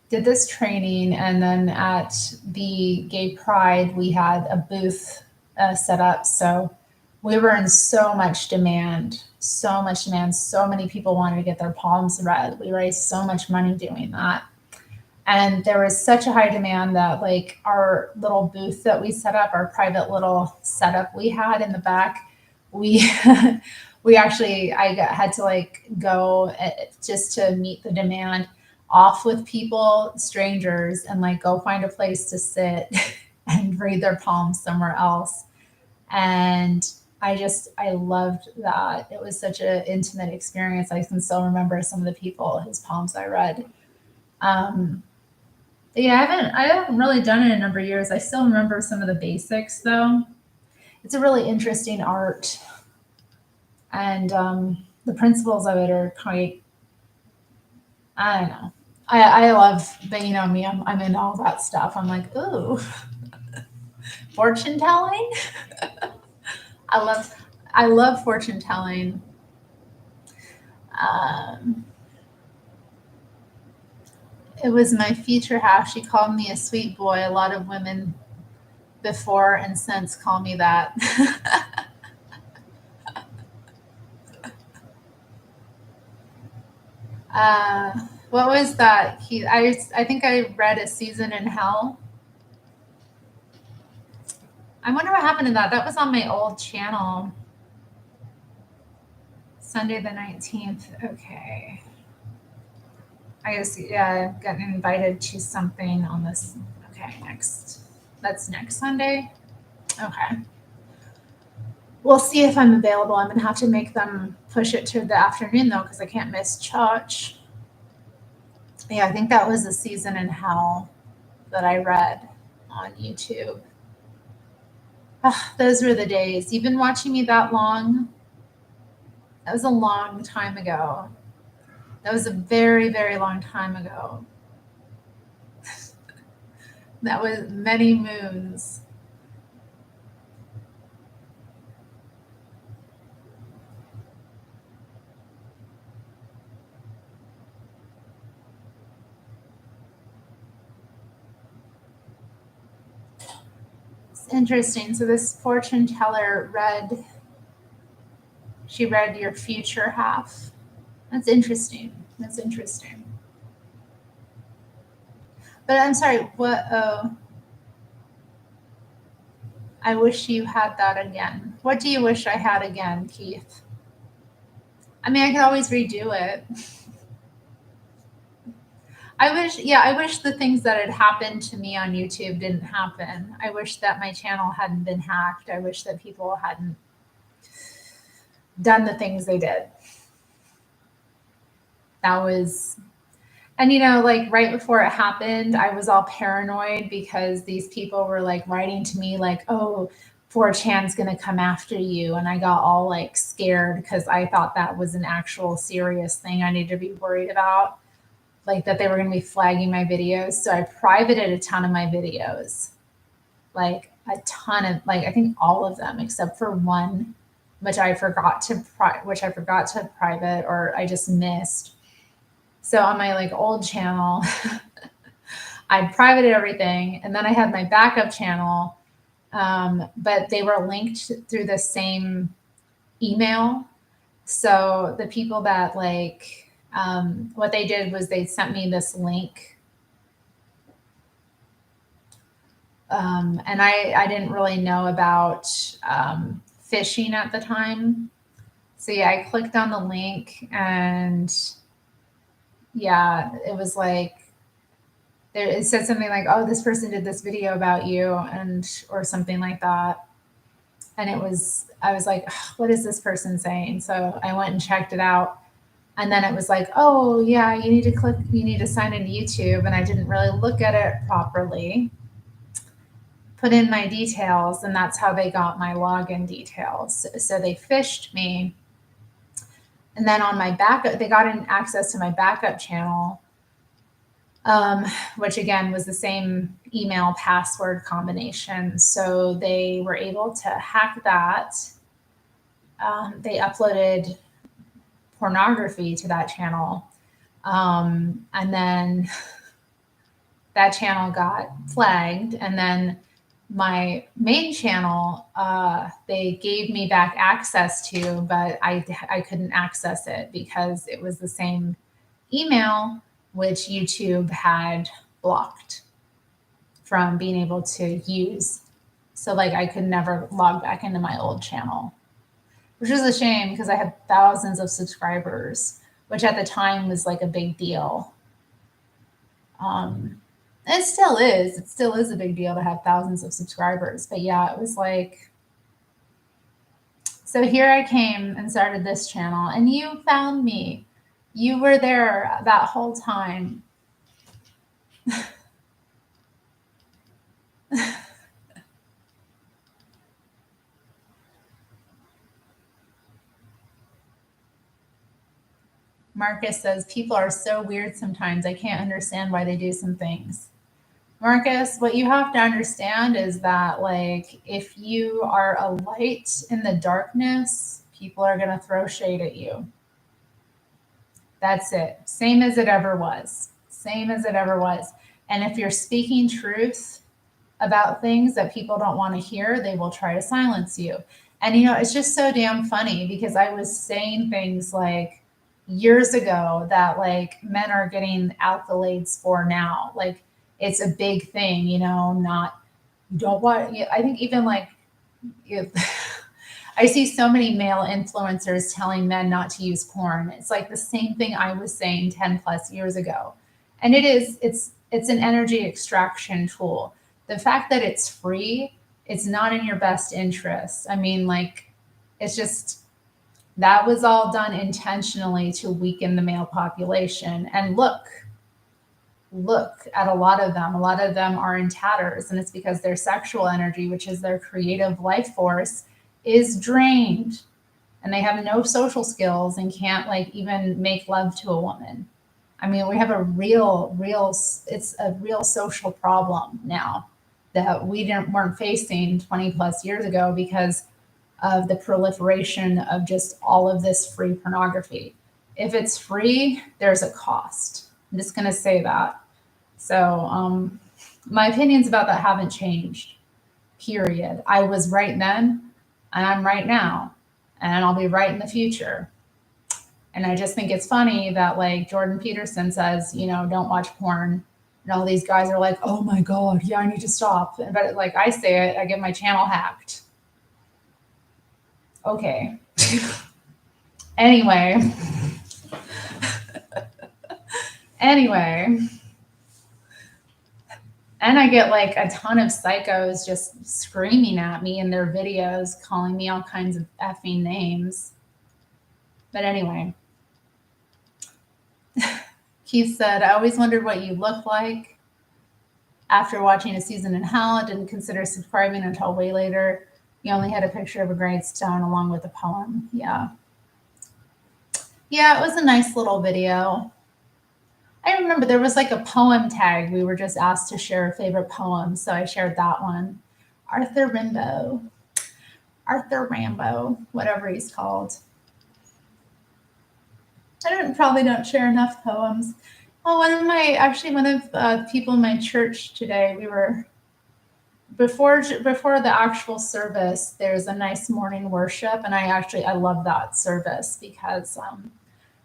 did this training, and then at the Gay Pride, we had a booth set up. So we were in so much demand, so much demand. So many people wanted to get their palms read. We raised so much money doing that. And there was such a high demand that like our little booth that we set up, our private little setup we had in the back, we we actually had to like go just to meet the demand off with people, strangers, and like go find a place to sit and read their palms somewhere else. And I loved that. It was such an intimate experience. I can still remember some of the people whose palms I read. Um, yeah, I haven't really done it in a number of years. I still remember some of the basics though. It's a really interesting art, and the principles of it are quite. I don't know. I love, but you know me, I'm into all that stuff. I'm like, ooh, fortune telling. I love I love fortune telling. Um, it was my future half. She called me a sweet boy. A lot of women before and since call me that. uh, what was that? I think I read A Season in Hell. I wonder what happened to that. That was on my old channel. Sunday the 19th. Okay. I guess, yeah, I've gotten invited to something on this. Okay, next. That's next Sunday. Okay. We'll see if I'm available. I'm going to have to make them push it to the afternoon though, because I can't miss church. Yeah, I think that was A Season in Hell that I read on YouTube. Ah, those were the days. You've been watching me that long? That was a long time ago. That was a very, very long time ago. That was many moons. It's interesting. So this fortune teller she read your future half. That's interesting. That's interesting. But I'm sorry, what? Oh, I wish you had that again. What do you wish I had again, Keith? I mean, I could always redo it. I wish the things that had happened to me on YouTube didn't happen. I wish that my channel hadn't been hacked. I wish that people hadn't done the things they did. That was, and like right before it happened, I was all paranoid because these people were like writing to me, like, oh, 4chan's going to come after you. And I got all like scared because I thought that was an actual serious thing I needed to be worried about, like that they were going to be flagging my videos. So I privated a ton of my videos, like a ton of, like, I think all of them except for one, which I forgot to private, or I just missed. So on my like old channel, I privated everything, and then I had my backup channel, but they were linked through the same email. So the people that like, what they did was they sent me this link, and I didn't really know about phishing at the time. So yeah, I clicked on the link, and yeah, it was like it said something like, "Oh, this person did this video about you," and or something like that. And I was like, "What is this person saying?" So I went and checked it out, and then it was like, "Oh yeah, you need to sign into YouTube," and I didn't really look at it properly. Put in my details, and that's how they got my login details. So they phished me, and then on my backup, they got in access to my backup channel, which again was the same email password combination. So they were able to hack that. They uploaded pornography to that channel. And then that channel got flagged. And then my main channel, they gave me back access to, but I couldn't access it because it was the same email which YouTube had blocked from being able to use. So like I could never log back into my old channel, which is a shame because I had thousands of subscribers, which at the time was like a big deal. And it still is. It still is a big deal to have thousands of subscribers. But yeah, it was like, so here I came and started this channel, and you found me. You were there that whole time. Marcus says, people are so weird sometimes. I can't understand why they do some things. Marcus, what you have to understand is that, like, if you are a light in the darkness, people are going to throw shade at you. That's it. Same as it ever was. Same as it ever was. And if you're speaking truth about things that people don't want to hear, they will try to silence you. And, it's just so damn funny because I was saying things like years ago that, like, men are getting accolades for now. Like, it's a big thing, not, you don't want, I think even like, I see so many male influencers telling men not to use porn. It's like the same thing I was saying 10 plus years ago. And it's an energy extraction tool. The fact that it's free, it's not in your best interest. I mean, like, it's just, that was all done intentionally to weaken the male population. And look, look at a lot of them. A lot of them are in tatters, and it's because their sexual energy, which is their creative life force, is drained, and they have no social skills and can't like even make love to a woman. I mean, we have a it's a real social problem now that weren't facing 20 plus years ago because of the proliferation of just all of this free pornography. If it's free, there's a cost. I'm just going to say that. So, my opinions about that haven't changed, period. I was right then, and I'm right now, and I'll be right in the future. And I just think it's funny that, like, Jordan Peterson says, don't watch porn. And all these guys are like, oh my God, yeah, I need to stop. But like I say it, I get my channel hacked. Okay. Anyway. And I get like a ton of psychos just screaming at me in their videos, calling me all kinds of effing names. But anyway. Keith said, I always wondered what you look like. After watching A Season in Hell, I didn't consider subscribing until way later. You only had a picture of a gravestone along with a poem. Yeah. Yeah, it was a nice little video. I remember there was like a poem tag. We were just asked to share a favorite poem, so I shared that one. Arthur Rambo, whatever he's called. Probably don't share enough poems. Well, one of people in my church today, we were before the actual service. There's a nice morning worship, and I love that service because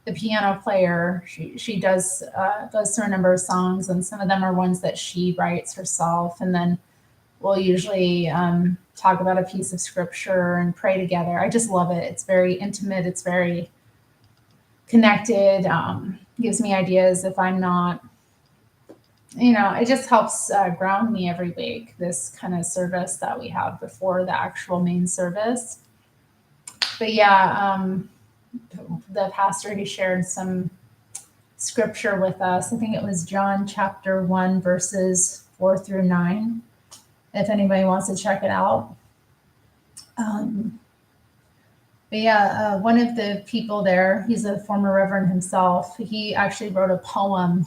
the piano player she does goes through a number of songs, and some of them are ones that she writes herself, and then we'll usually talk about a piece of scripture and pray together. I just love it. It's very intimate. It's very connected. Gives me ideas if I'm not, it just helps ground me every week, this kind of service that we have before the actual main service. But yeah, the pastor, he shared some scripture with us. I think it was John chapter 1, verses 4 through 9, if anybody wants to check it out. But yeah, one of the people there, he's a former reverend himself. He actually wrote a poem,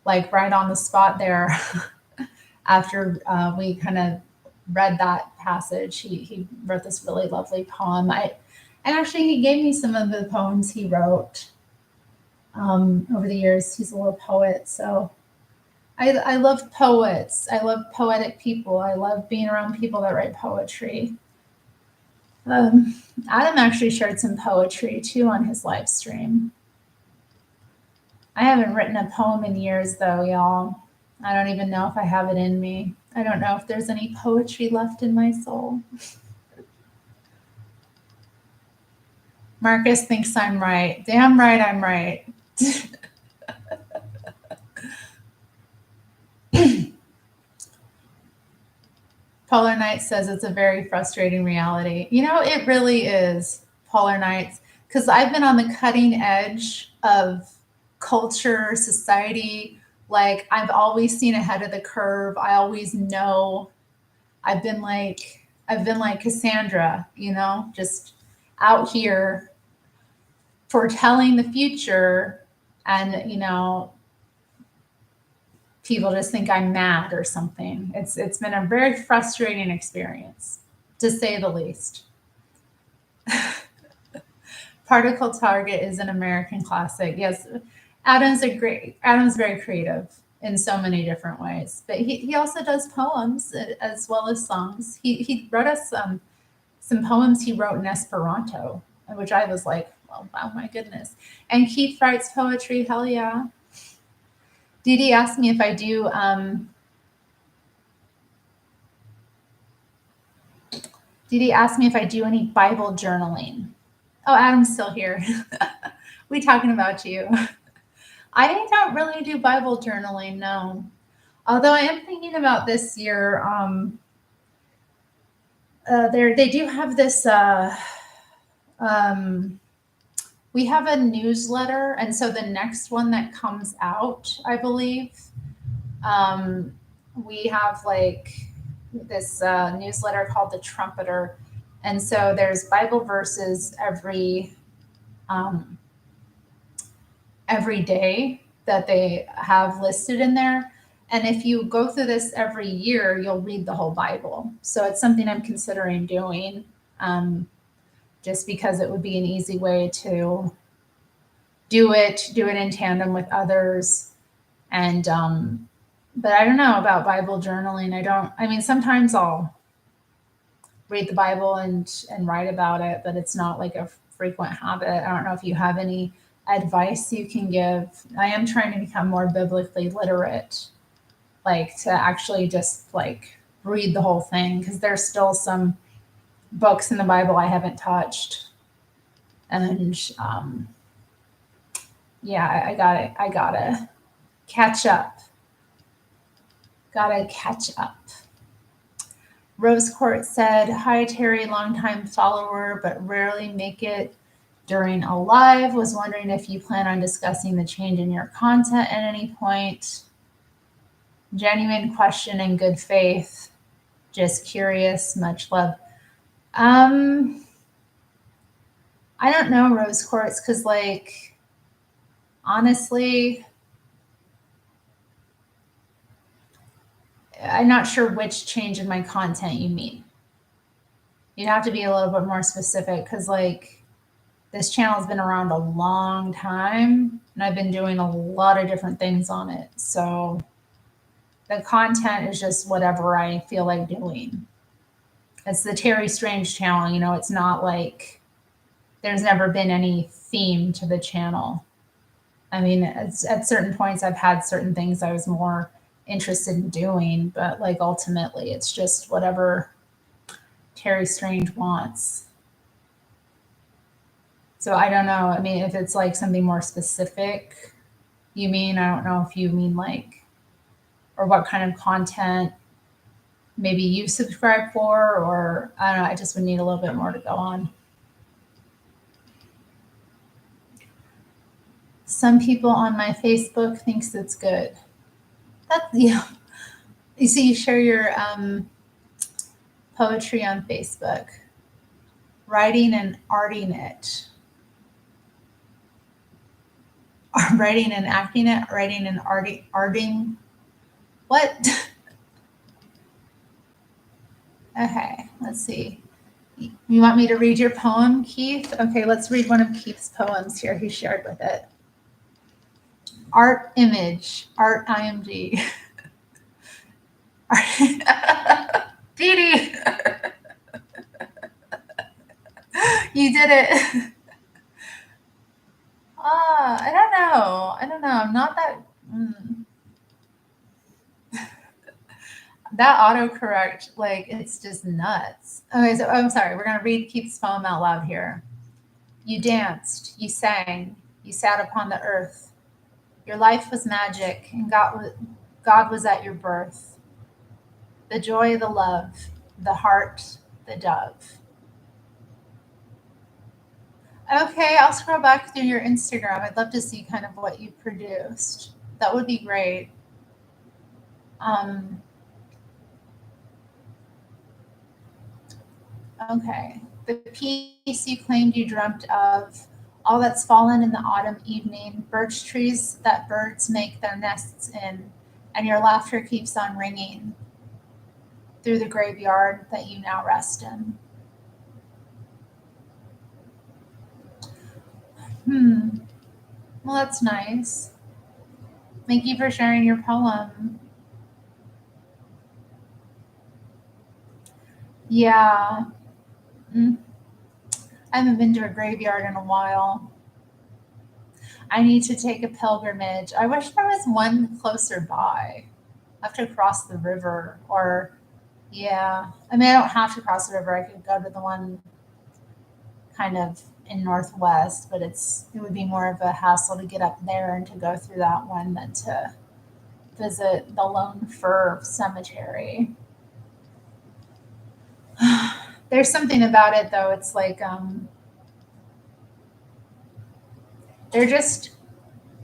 like right on the spot there, after we kind of read that passage. He wrote this really lovely poem. And actually, he gave me some of the poems he wrote over the years. He's a little poet, so I love poets. I love poetic people. I love being around people that write poetry. Adam actually shared some poetry too on his live stream. I haven't written a poem in years though, y'all. I don't even know if I have it in me. I don't know if there's any poetry left in my soul. Marcus thinks I'm right. Damn right I'm right. Polar Night says it's a very frustrating reality. It really is, Polar Nights, because I've been on the cutting edge of culture, society. Like, I've always seen ahead of the curve. I always know. I've been like Cassandra, just out here foretelling the future, and people just think I'm mad or something. It's been a very frustrating experience, to say the least. Particle Target is an American classic. Yes, Adam's very creative in so many different ways, but he also does poems as well as songs. He wrote us some poems he wrote in Esperanto, which I was like, oh my goodness. And Keith writes poetry, hell yeah. Dee Dee asked me if I do any Bible journaling. Oh, Adam's still here. We talking about you. I don't really do Bible journaling, no. Although I am thinking about this year. They do have this We have a newsletter, and so the next one that comes out, I believe, um, we have like this newsletter called the Trumpeter, and so there's Bible verses um, every day that they have listed in there. And if you go through this every year, you'll read the whole Bible. So it's something I'm considering doing, um, just because it would be an easy way to do it in tandem with others. And, but I don't know about Bible journaling. I mean, sometimes I'll read the Bible and write about it, but it's not like a frequent habit. I don't know if you have any advice you can give. I am trying to become more biblically literate, like to actually just like read the whole thing, because there's still some books in the Bible I haven't touched. And yeah, I gotta catch up. Gotta catch up. Rose Court said, "Hi Terry, longtime follower, but rarely make it during a live. Was wondering if you plan on discussing the change in your content at any point. Genuine question in good faith. Just curious. Much love." Um, I don't know, Rose Quartz, because like honestly, I'm not sure which change in my content you mean. You'd have to be a little bit more specific, because like this channel has been around a long time and I've been doing a lot of different things on it. So the content is just whatever I feel like doing. It's the Terri Strange channel, you know, it's not like there's never been any theme to the channel. I mean, at certain points, I've had certain things I was more interested in doing, but like ultimately, it's just whatever Terri Strange wants. So I don't know. I mean, if it's like something more specific, you mean, I don't know if you mean like, or what kind of content maybe you subscribe for, or I don't know. I just would need a little bit more to go on. Some people on my Facebook thinks it's good. That's yeah. You see, you share your poetry on Facebook, writing and arting it, or writing and acting it, writing and arting. What? Okay, let's see. You want me to read your poem, Keith? Okay, let's read one of Keith's poems here he shared with it. Art image, art IMG. Dee Dee, you did it. I don't know. I don't know. I'm not that. That autocorrect, like, it's just nuts. Okay, so I'm sorry. We're going to read Keith's poem out loud here. You danced, you sang, you sat upon the earth. Your life was magic, and God was at your birth. The joy, the love, the heart, the dove. Okay, I'll scroll back through your Instagram. I'd love to see kind of what you produced. That would be great. Um, okay. The peace you claimed you dreamt of, all that's fallen in the autumn evening, birch trees that birds make their nests in, and your laughter keeps on ringing through the graveyard that you now rest in. Well, that's nice. Thank you for sharing your poem. Yeah. Mm. I haven't been to a graveyard in a while. I need to take a pilgrimage. I wish there was one closer by. I have to cross the river, or yeah. I mean, I don't have to cross the river. I could go to the one kind of in Northwest, but it would be more of a hassle to get up there and to go through that one than to visit the Lone Fir Cemetery. There's something about it though. It's like they're just,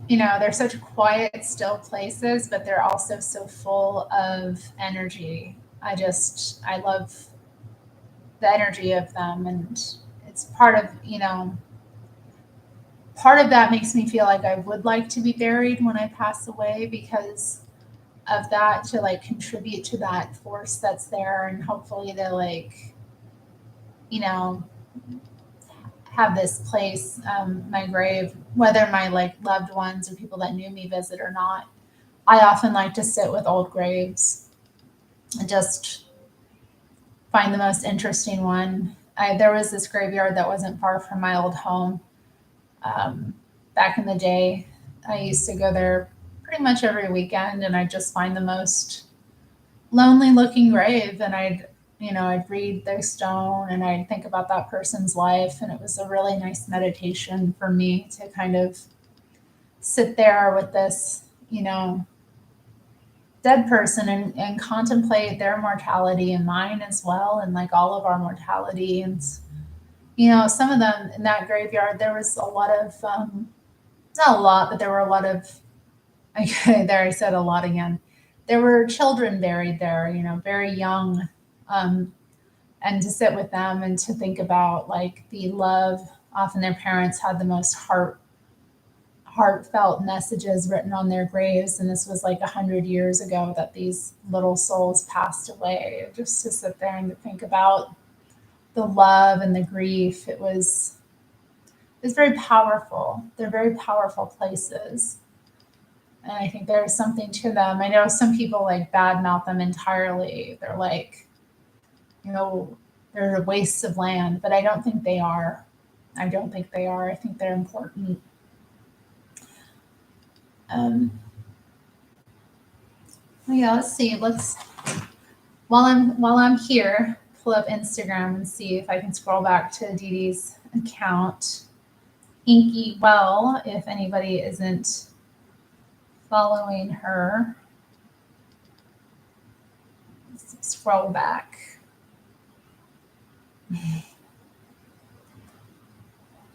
they're such quiet, still places, but they're also so full of energy. I love the energy of them. And it's part of that makes me feel like I would like to be buried when I pass away because of that, to like contribute to that force that's there, and hopefully to like, you know, have this place, my grave, whether my like loved ones or people that knew me visit or not. I often like to sit with old graves and just find the most interesting one. There was this graveyard that wasn't far from my old home. Um, Back in the day, I used to go there pretty much every weekend, and I'd just find the most lonely looking grave, and I'd read their stone and I'd think about that person's life, and it was a really nice meditation for me to kind of sit there with this, dead person, and contemplate their mortality and mine as well, and like all of our mortality. And some of them in that graveyard, there was a lot of not a lot, but there were a lot of, okay, there I said a lot again. There were children buried there, very young. Um, and to sit with them and to think about like the love. Often their parents had the most heartfelt messages written on their graves, and this was like 100 years ago that these little souls passed away. Just to sit there and to think about the love and the grief, it was very powerful. They're very powerful places. And I think there's something to them. I know some people like badmouth them entirely. They're like, they're wastes of land, but I don't think they are. I don't think they are. I think they're important. Um, yeah, let's see. While I'm here, pull up Instagram and see if I can scroll back to Dee Dee's account. Inky Well, if anybody isn't following her. Let's scroll back.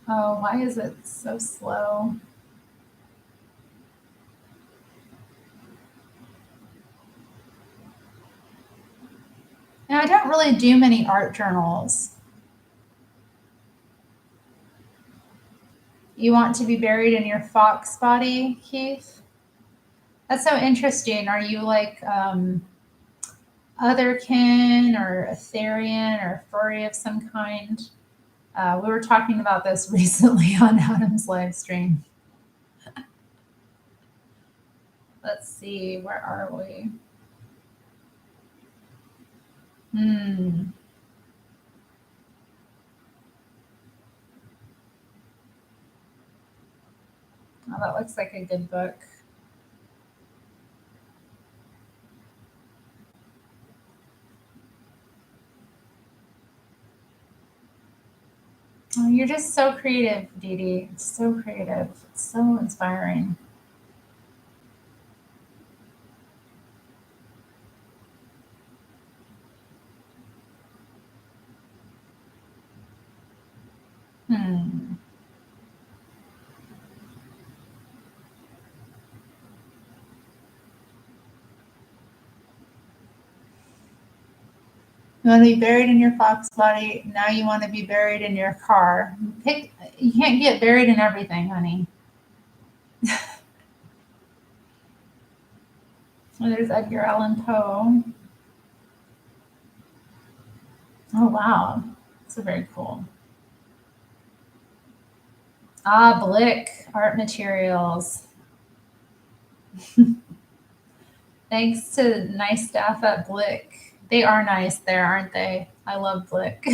Oh, why is it so slow? Now, I don't really do many art journals. You want to be buried in your fox body, Keith? That's so interesting. Are you like otherkin or Etherian or furry of some kind? We were talking about this recently on Adam's live stream. Let's see, where are we? Oh, that looks like a good book. Oh, you're just so creative, Dee Dee. It's so creative. It's so inspiring. Hmm. You want to be buried in your fox body. Now you want to be buried in your car. You can't get buried in everything, honey. Oh, there's Edgar Allan Poe. Oh, wow. That's very cool. Ah, Blick Art Materials. Thanks to nice staff at Blick. They are nice there, aren't they? I love Blick.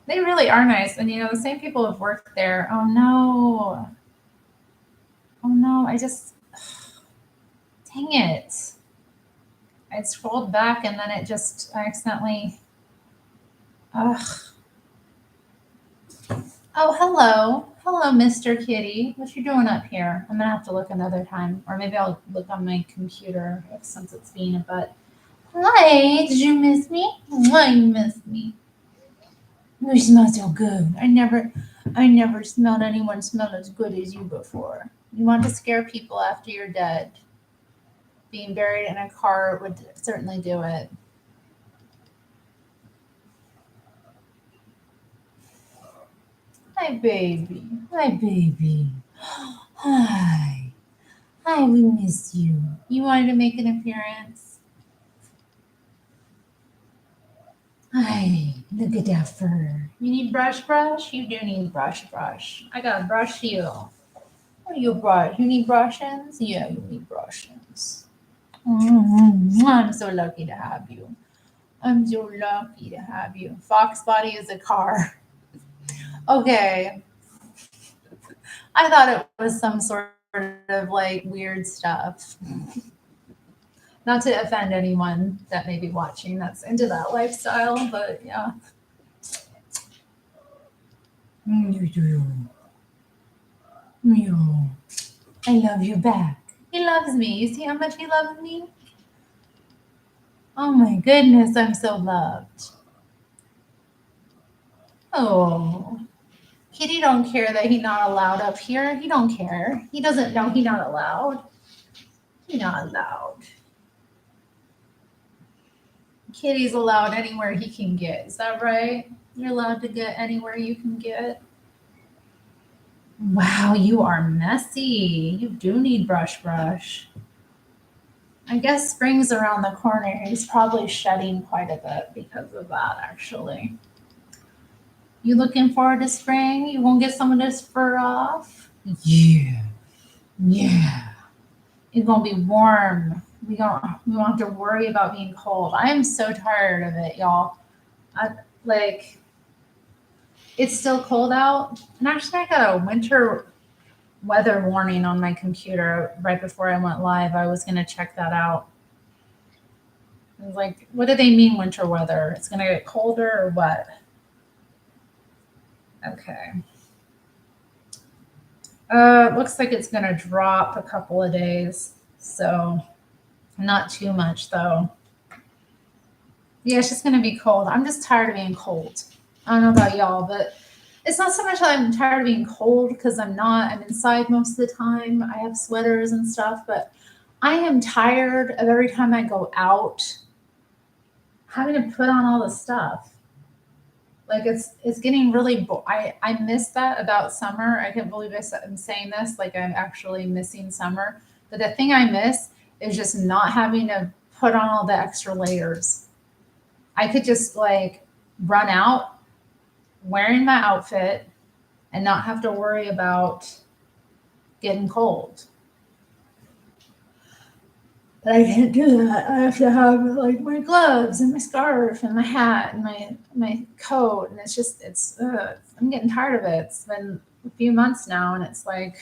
They really are nice. And the same people have worked there. Oh no. Oh no. Dang it. I scrolled back and then I accidentally. Ugh. Oh, hello. Hello, Mr. Kitty. What you doing up here? I'm gonna have to look another time. Or maybe I'll look on my computer since it's being a butt. Hi, did you miss me? Why you missed me? You smell so good. I never smelled anyone smell as good as you before. You want to scare people after you're dead. Being buried in a car would certainly do it. Hi, baby. Hi, baby. Hi. Hi, we miss you. You wanted to make an appearance? Hi, look at that fur. You need brush? You do need brush. I gotta brush you. What do you brush? You need brushings? Yeah, you need brushings. I'm so lucky to have you. I'm so lucky to have you. Fox body is a car. Okay. I thought it was some sort of like weird stuff. Not to offend anyone that may be watching that's into that lifestyle, but yeah. I love you back. He loves me. You see how much he loves me? Oh my goodness, I'm so loved. Oh, Kitty don't care that he not allowed up here. He don't care. He doesn't know he not allowed. He not allowed. Kitty's allowed anywhere he can get. Is that right? You're allowed to get anywhere you can get. Wow, you are messy. You do need brush. I guess spring's around the corner. He's probably shedding quite a bit because of that, actually. You looking forward to spring? You won't get some of this fur off? Yeah. It's gonna be warm. We won't have to worry about being cold. I am so tired of it, y'all. I like it's still cold out. And actually I got a winter weather warning on my computer right before I went live. I was gonna check that out. I was like, what do they mean winter weather? It's gonna get colder or what? Okay. Looks like it's gonna drop a couple of days. So not too much though. Yeah, it's just gonna be cold. I'm just tired of being cold. I don't know about y'all, but it's not so much that I'm tired of being cold because I'm not. I'm inside most of the time. I have sweaters and stuff, but I am tired of every time I go out having to put on all the stuff. Like it's getting really. I miss that about summer. I can't believe I'm saying this. Like I'm actually missing summer. But the thing I miss is just not having to put on all the extra layers. I could just like run out wearing my outfit and not have to worry about getting cold. But I can't do that. I have to have like my gloves and my scarf and my hat and my coat, and I'm getting tired of it. It's been a few months now, and it's like,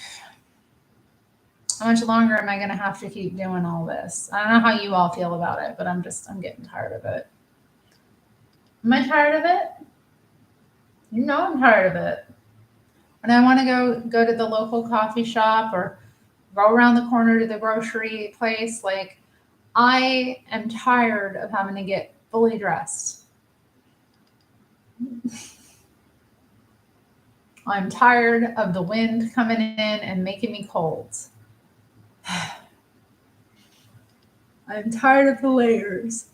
how much longer am I going to have to keep doing all this? I don't know how you all feel about it, but I'm getting tired of it. Am I tired of it? You know I'm tired of it. When I want to go to the local coffee shop or go around the corner to the grocery place, like I am tired of having to get fully dressed. I'm tired of the wind coming in and making me cold. I'm tired of the layers.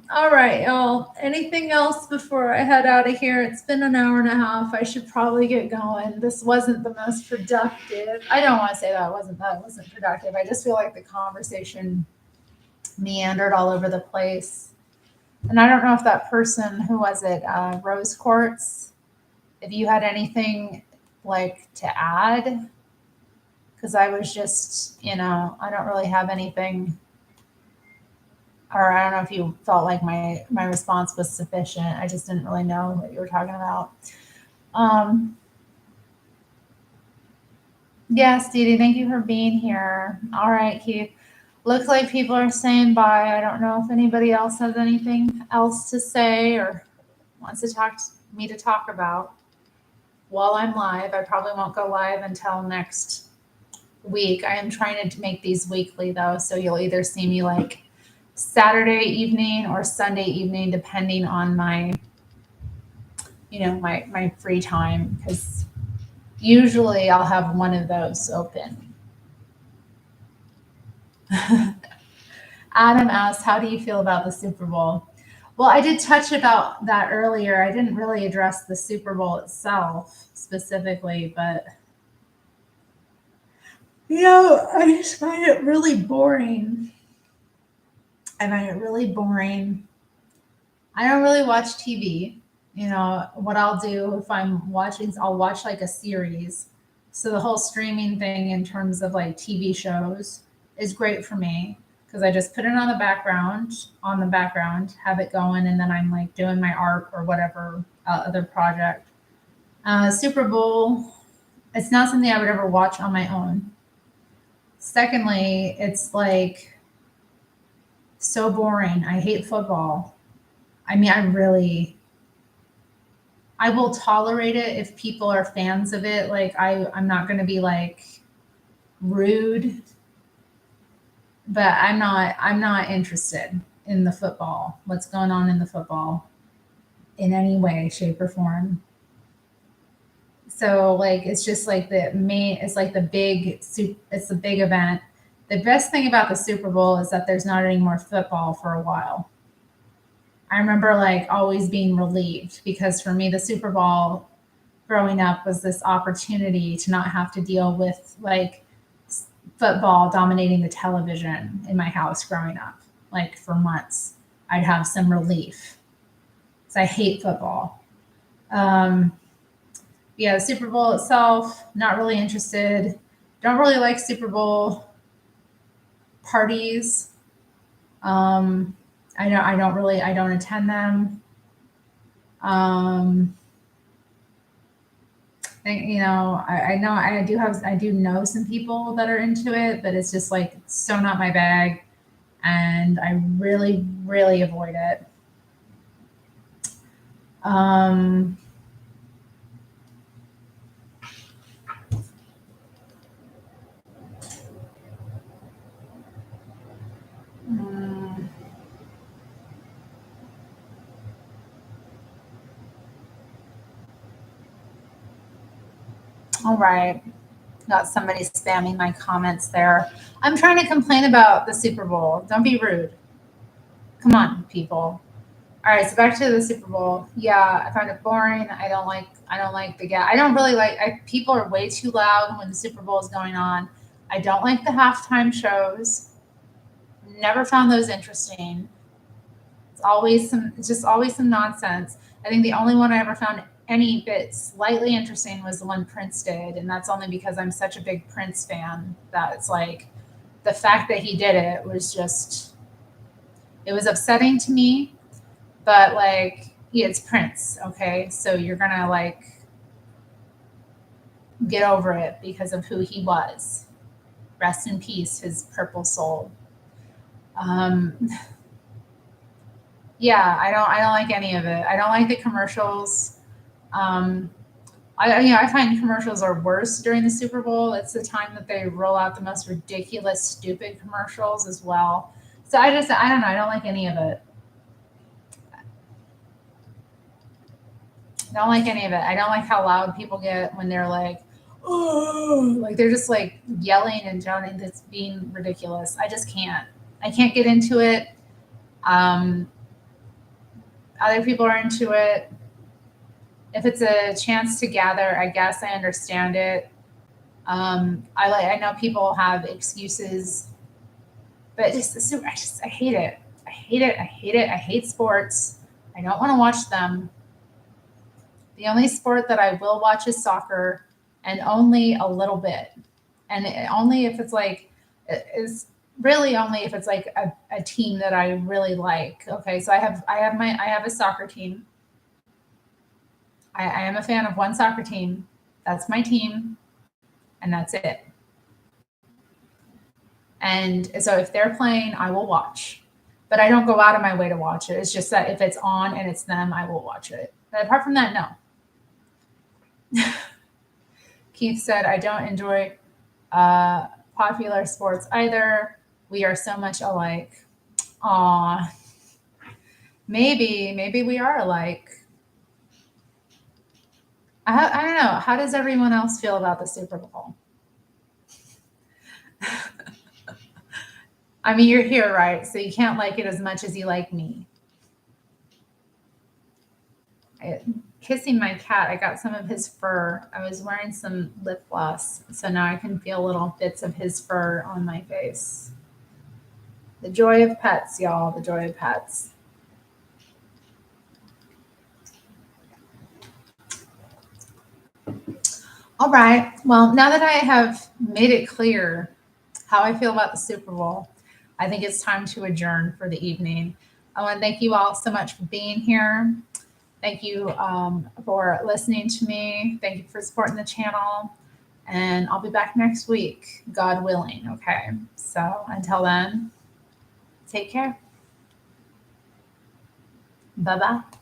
All right, y'all. Anything else before I head out of here? It's been an hour and a half. I should probably get going. This wasn't the most productive. I don't want to say that wasn't productive. I just feel like the conversation meandered all over the place. And I don't know if that person, who was it, Rose Quartz, if you had anything like to add, because I was just, I don't really have anything, or I don't know if you felt like my response was sufficient. I just didn't really know what you were talking about. Yes, Dee Dee, thank you for being here. All right, Keith. Looks like people are saying bye. I don't know if anybody else has anything else to say or wants to talk to me to talk about while I'm live. I probably won't go live until next week. I am trying to make these weekly though, so you'll either see me like Saturday evening or Sunday evening, depending on my, my free time, because usually I'll have one of those open. Adam asks, how do you feel about the Super Bowl? Well, I did touch about that earlier. I didn't really address the Super Bowl itself specifically, but I just find it really boring. I find it really boring. I don't really watch TV. What I'll do if I'm watching, I'll watch like a series. So the whole streaming thing in terms of like TV shows is great for me because I just put it on the background, have it going, and then I'm like doing my art or whatever other project. Super Bowl, it's not something I would ever watch on my own. Secondly, it's like so boring. I hate football. I mean, I will tolerate it if people are fans of it. Like I'm not going to be like rude, but I'm not interested in the football. What's going on in the football in any way, shape, or form. So like it's just like it's like it's the big event. The best thing about the Super Bowl is that there's not any more football for a while. I remember like always being relieved because for me the Super Bowl growing up was this opportunity to not have to deal with like football dominating the television in my house growing up. Like for months, I'd have some relief. So I hate football. Um, yeah, the Super Bowl itself, not really interested. Don't really like Super Bowl parties. Um, I don't attend them. Um, I do know some people that are into it, but it's just like so not my bag, and I really, really avoid it. Um, mm, all right, got somebody spamming my comments there. I'm trying to complain about the Super Bowl. Don't be rude. Come on, people. All right, so back to the Super Bowl. Yeah, I find it boring. I don't like the I don't really like people are way too loud when the Super Bowl is going on. I don't like the halftime shows. Never found those interesting. It's just always some nonsense. I think the only one I ever found any bit slightly interesting was the one Prince did, and that's only because I'm such a big Prince fan that it's like the fact that he did it was just it was upsetting to me, but like it's Prince, okay? So you're gonna like get over it because of who he was. Rest in peace, his purple soul. Um, yeah, I don't like any of it. I don't like the commercials. Um, I find commercials are worse during the Super Bowl. It's the time that they roll out the most ridiculous, stupid commercials as well. So I don't know. I don't like any of it. I don't like any of it. I don't like how loud people get when they're like, oh, like they're just like yelling and droning. That's being ridiculous. I just can't. I can't get into it. Um, Other people are into it. If it's a chance to gather, I guess I understand it. I know people have excuses, but I hate it. I hate it. I hate it. I hate sports. I don't want to watch them. The only sport that I will watch is soccer, and only a little bit, and only if it's like is really only if it's like a team that I really like. Okay, so I have a soccer team. I am a fan of one soccer team. That's my team, and that's it. And so if they're playing, I will watch. But I don't go out of my way to watch it. It's just that if it's on and it's them, I will watch it. But apart from that, no. Keith said, I don't enjoy uh, popular sports either. We are so much alike. Aw, maybe we are alike. I don't know. How does everyone else feel about the Super Bowl? I mean, you're here, right? So you can't like it as much as you like me. Kissing my cat, I got some of his fur. I was wearing some lip gloss, so now I can feel little bits of his fur on my face. The joy of pets, y'all. The joy of pets. All right. Well, now that I have made it clear how I feel about the Super Bowl, I think it's time to adjourn for the evening. I want to thank you all so much for being here. Thank you for listening to me. Thank you for supporting the channel. And I'll be back next week, God willing. Okay. So until then, take care. Bye bye.